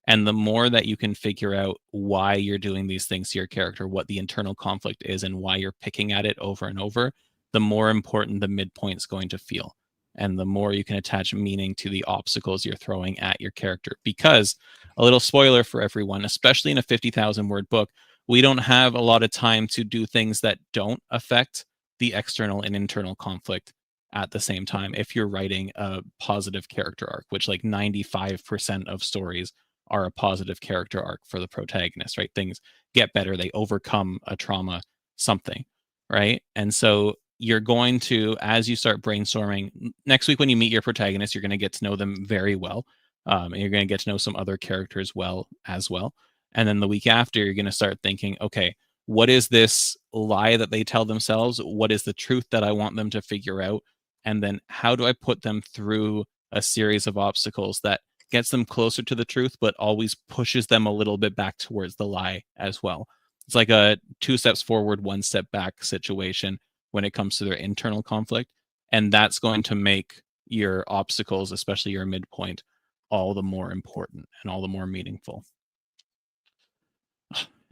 And the more that you can figure out why you're doing these things to your character, what the internal conflict is, and why you're picking at it over and over, the more important the midpoint's going to feel. And the more you can attach meaning to the obstacles you're throwing at your character. Because, a little spoiler for everyone, especially in a 50,000 word book, we don't have a lot of time to do things that don't affect the external and internal conflict at the same time. If you're writing a positive character arc, which like 95% of stories are a positive character arc for the protagonist, right? Things get better, they overcome a trauma, something, right? And so you're going to, as you start brainstorming, next week when you meet your protagonist, you're going to get to know them very well. And you're going to get to know some other characters well. And then the week after, you're going to start thinking, okay, what is this lie that they tell themselves? What is the truth that I want them to figure out? And then how do I put them through a series of obstacles that gets them closer to the truth, but always pushes them a little bit back towards the lie as well? It's like a 2 steps forward, 1 step back situation when it comes to their internal conflict. And that's going to make your obstacles, especially your midpoint, all the more important and all the more meaningful.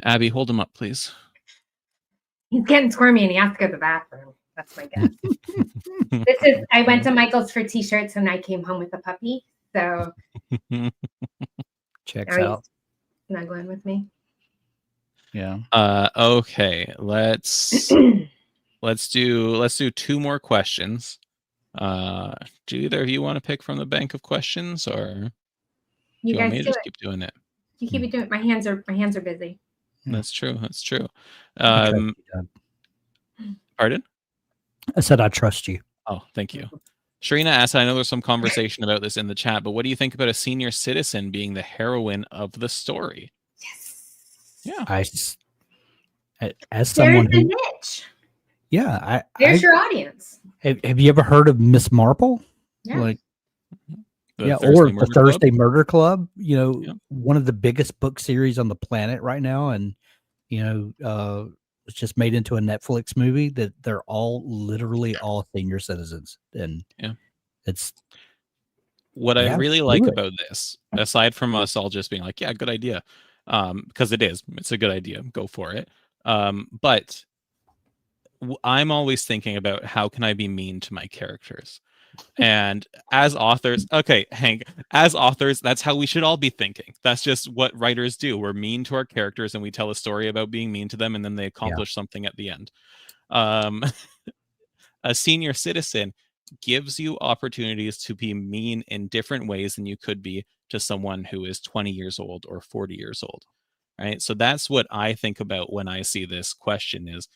Abby, hold him up, please. He's getting squirmy and he has to go to the bathroom. That's my guess. I went to Michael's for t-shirts and I came home with a puppy. So checks out. Snuggling with me. Yeah. Okay. Let's do 2 more questions. Do either of you want to pick from the bank of questions, or you want guys me to do just it. keep doing it? You keep it doing it. My hands are busy. That's true. That's true. I trust you, Doug. Pardon? I said I trust you. Oh, thank you. Sharina asked, I know there's some conversation about this in the chat, but what do you think about a senior citizen being the heroine of the story? Yes. Yeah. As someone There's who, the niche. yeah, There's your audience. Have you ever heard of Miss Marple? Yeah. Like, The or the Murder Thursday Club? Murder Club. You know, Yeah. one of the biggest book series on the planet right now, and it's just made into a Netflix movie that they're all literally all senior citizens, and Yeah. it's what I really do like it. about this, aside from us all just being like, yeah, good idea, because it's a good idea, go for it. But I'm always thinking about how can I be mean to my characters. And as authors, okay, Hank, as authors, that's how we should all be thinking. That's just what writers do. We're mean to our characters and we tell a story about being mean to them, and then they accomplish something at the end. A senior citizen gives you opportunities to be mean in different ways than you could be to someone who is 20 years old or 40 years old. Right. So that's what I think about when I see this question is,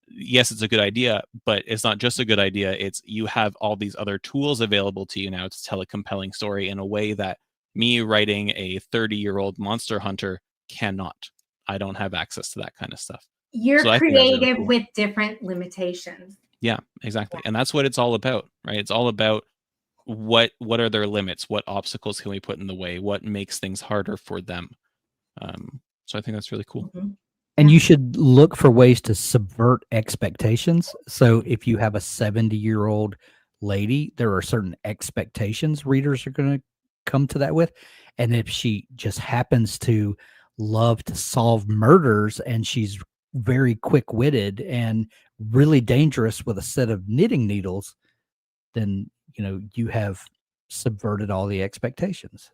yes, it's a good idea, but it's not just a good idea. It's you have all these other tools available to you now to tell a compelling story in a way that me writing a 30-year-old monster hunter cannot. I don't have access to that kind of stuff. You're So I think that's really creative cool. with different limitations. Yeah, exactly. And that's what it's all about, right? It's all about what are their limits? What obstacles can we put in the way? What makes things harder for them? So I think that's really cool. Mm-hmm. And you should look for ways to subvert expectations. So if you have a 70-year-old lady, there are certain expectations readers are going to come to that with. And if she just happens to love to solve murders and she's very quick-witted and really dangerous with a set of knitting needles, then, you have subverted all the expectations.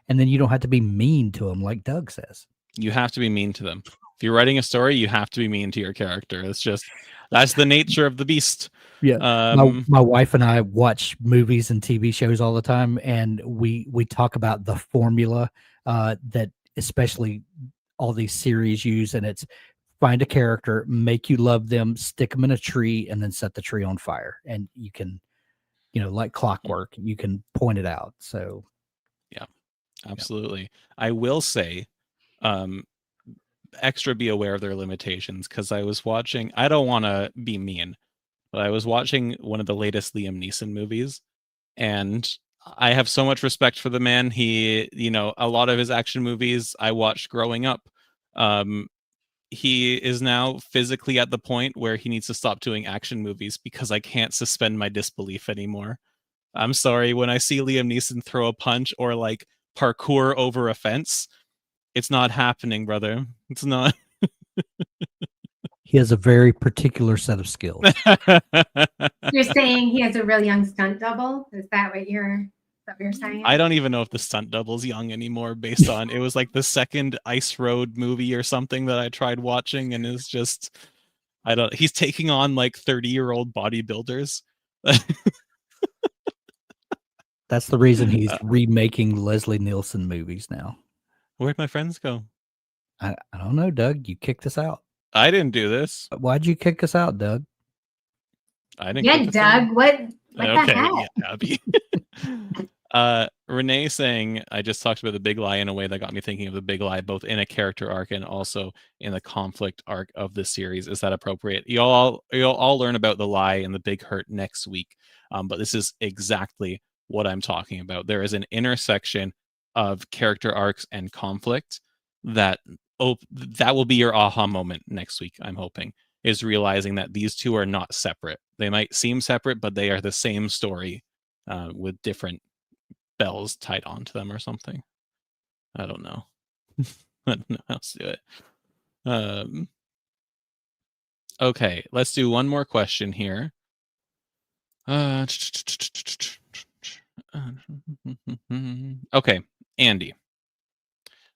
And then you don't have to be mean to them like Doug says. You have to be mean to them. If you're writing a story, you have to be mean to your character. That's the nature of the beast. Yeah. My wife and I watch movies and TV shows all the time, and we talk about the formula that especially all these series use, and it's find a character, make you love them, stick them in a tree, and then set the tree on fire. And you can, like clockwork, you can point it out. So yeah, absolutely. I will say, extra be aware of their limitations, because I was watching, I don't want to be mean, but I was watching one of the latest Liam Neeson movies, and I have so much respect for the man. He, a lot of his action movies I watched growing up. He is now physically at the point where he needs to stop doing action movies because I can't suspend my disbelief anymore. I'm sorry, when I see Liam Neeson throw a punch or like parkour over a fence, it's not happening, brother. It's not. he has a very particular set of skills. You're saying he has a really young stunt double? Is that what you're saying? I don't even know if the stunt double's young anymore, based on it was like the second Ice Road movie or something that I tried watching, and it's just he's taking on like 30-year-old bodybuilders. That's the reason he's remaking Leslie Nielsen movies now. Where'd my friends go? I don't know, Doug. You kicked us out. I didn't do this. Why'd you kick us out, Doug? I didn't. Yeah, Doug. What the heck? Yeah, Abby. Renee saying, I just talked about the big lie in a way that got me thinking of the big lie, both in a character arc and also in the conflict arc of the series. Is that appropriate? You'll all learn about the lie and the big hurt next week. But this is exactly what I'm talking about. There is an intersection of character arcs and conflict that will be your aha moment next week. I'm hoping is realizing that these two are not separate. They might seem separate, but they are the same story with different bells tied onto them or something. I don't know. I don't know how to do it. Okay, let's do one more question here. Okay, Andy.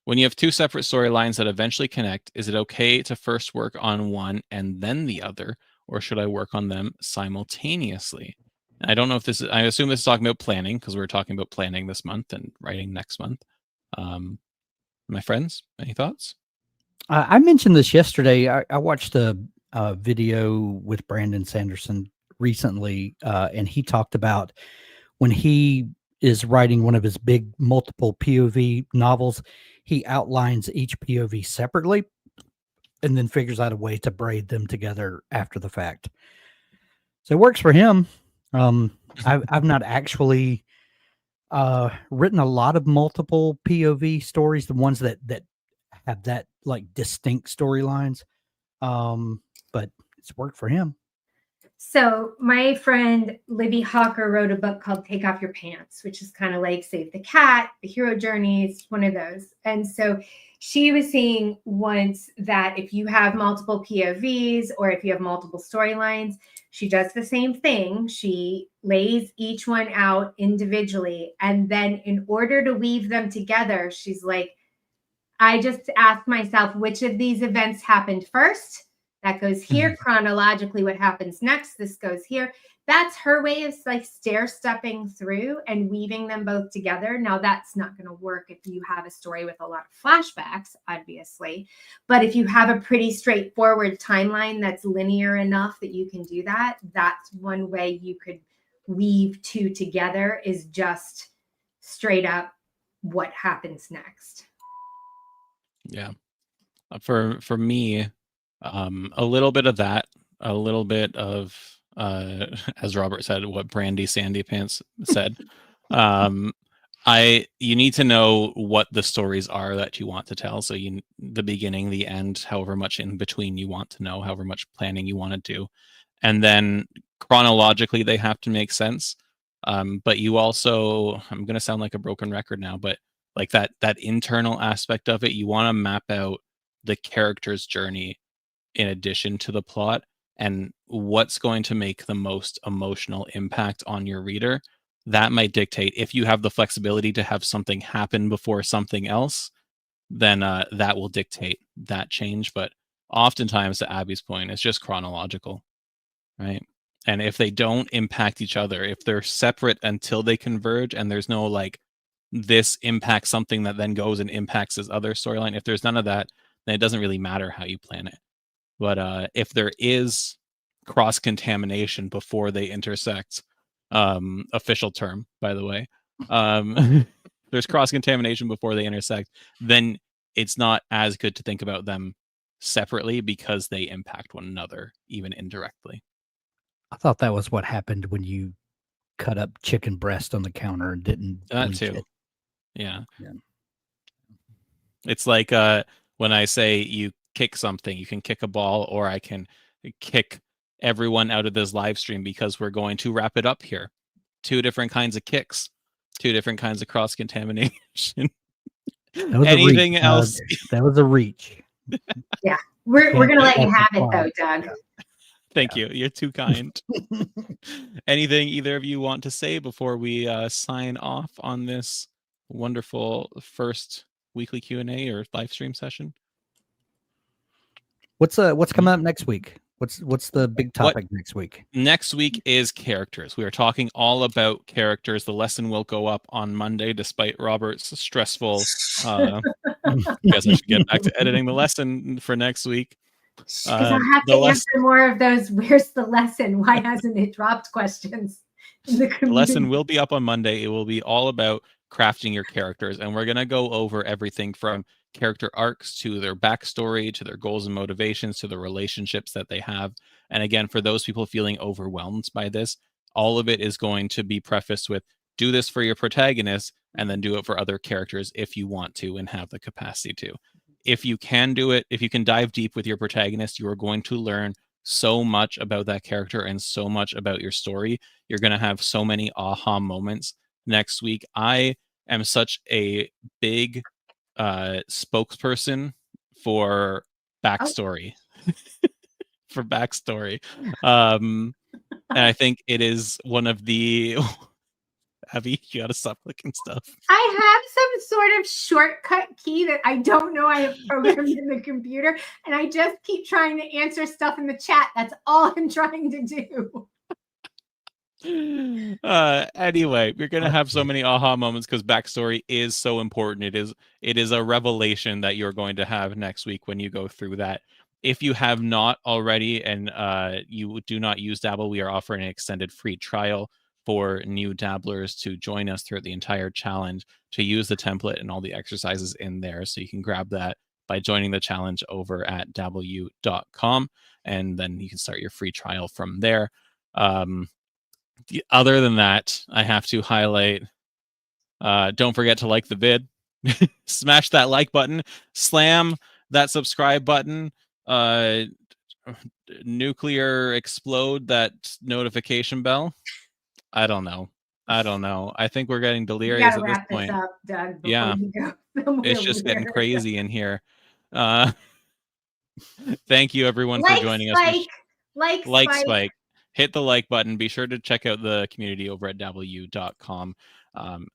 When you have two separate storylines that eventually connect, is it okay to first work on one and then the other, or should I work on them simultaneously? I don't know if this is, I assume this is talking about planning, because we're talking about planning this month and writing next month. My friends, any thoughts? I mentioned this yesterday. I watched a video with Brandon Sanderson recently, and he talked about when he is writing one of his big multiple POV novels, he outlines each POV separately and then figures out a way to braid them together after the fact. So it works for him. I've not actually written a lot of multiple POV stories, the ones that have that like distinct storylines. But it's worked for him. So my friend Libby Hawker wrote a book called Take Off Your Pants, which is kind of like Save the Cat, The Hero Journeys, one of those. And so she was saying once that if you have multiple POVs or if you have multiple storylines, she does the same thing. She lays each one out individually. And then in order to weave them together, she's like, I just ask myself, which of these events happened first? That goes here chronologically. What happens next? This goes here. That's her way of like stair-stepping through and weaving them both together. Now, that's not going to work if you have a story with a lot of flashbacks, obviously. But if you have a pretty straightforward timeline that's linear enough that you can do that, that's one way you could weave two together, is just straight up what happens next. Yeah. For me, a little bit of that, a little bit of, as Robert said, what Brandy Sandy Pants said. You need to know what the stories are that you want to tell. So the beginning, the end, however much in between you want to know, however much planning you want to do. And then chronologically, they have to make sense. But you also, I'm going to sound like a broken record now, but like that internal aspect of it, you want to map out the character's journey in addition to the plot and what's going to make the most emotional impact on your reader. That might dictate, if you have the flexibility to have something happen before something else, then that will dictate that change. But oftentimes, to Abby's point, it's just chronological, right? And if they don't impact each other, if they're separate until they converge and there's no like, this impacts something that then goes and impacts this other storyline, if there's none of that, then it doesn't really matter how you plan it. But if there is cross-contamination before they intersect, official term, by the way, there's cross-contamination before they intersect, then it's not as good to think about them separately because they impact one another, even indirectly. I thought that was what happened when you cut up chicken breast on the counter and didn't bleach too. it. Yeah. It's like when I say you kick something, you can kick a ball, or I can kick everyone out of this live stream because we're going to wrap it up here. Two different kinds of kicks, two different kinds of cross-contamination. Anything else? That was a reach. Yeah, we're going to let you have it though, Doug. Thank you. You're too kind. Anything either of you want to say before we sign off on this wonderful first weekly Q&A or live stream session? What's coming up next week? What's the big topic next week? Next week is characters. We are talking all about characters. The lesson will go up on Monday, despite Robert's stressful. I guess I should get back to editing the lesson for next week. Because I'll have to answer more of those. Where's the lesson? Why hasn't it dropped questions in the community? The lesson will be up on Monday. It will be all about crafting your characters, and we're going to go over everything from character arcs to their backstory, to their goals and motivations, to the relationships that they have. And again, for those people feeling overwhelmed by this, all of it is going to be prefaced with, do this for your protagonist and then do it for other characters if you want to and have the capacity to. If you can do it, if you can dive deep with your protagonist, you are going to learn so much about that character and so much about your story. You're going to have so many aha moments next week. I am such a big spokesperson for backstory. For backstory. And I think it is one of the Abby, you gotta stop clicking stuff. I have some sort of shortcut key that I don't know I have programmed in the computer, and I just keep trying to answer stuff in the chat. That's all I'm trying to do. Anyway, you're gonna have so many aha moments because backstory is so important. It is a revelation that you're going to have next week when you go through that. If you have not already and you do not use Dabble, we are offering an extended free trial for new dabblers to join us throughout the entire challenge to use the template and all the exercises in there. So you can grab that by joining the challenge over at dabbleu.com, and then you can start your free trial from there. Other than that, I have to highlight, don't forget to like the vid, smash that like button, slam that subscribe button, nuclear explode that notification bell. I don't know. I think we're getting delirious at this point. Up, Doug, yeah, you go it's just getting crazy in here. Thank you everyone for joining us. Like Spike. Hit the like button. Be sure to check out the community over at dabbleu.com.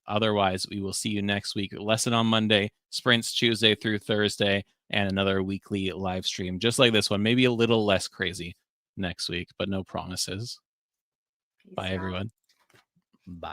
Otherwise, we will see you next week. Lesson on Monday, sprints Tuesday through Thursday, and another weekly live stream, just like this one. Maybe a little less crazy next week, but no promises. Bye, everyone. Bye.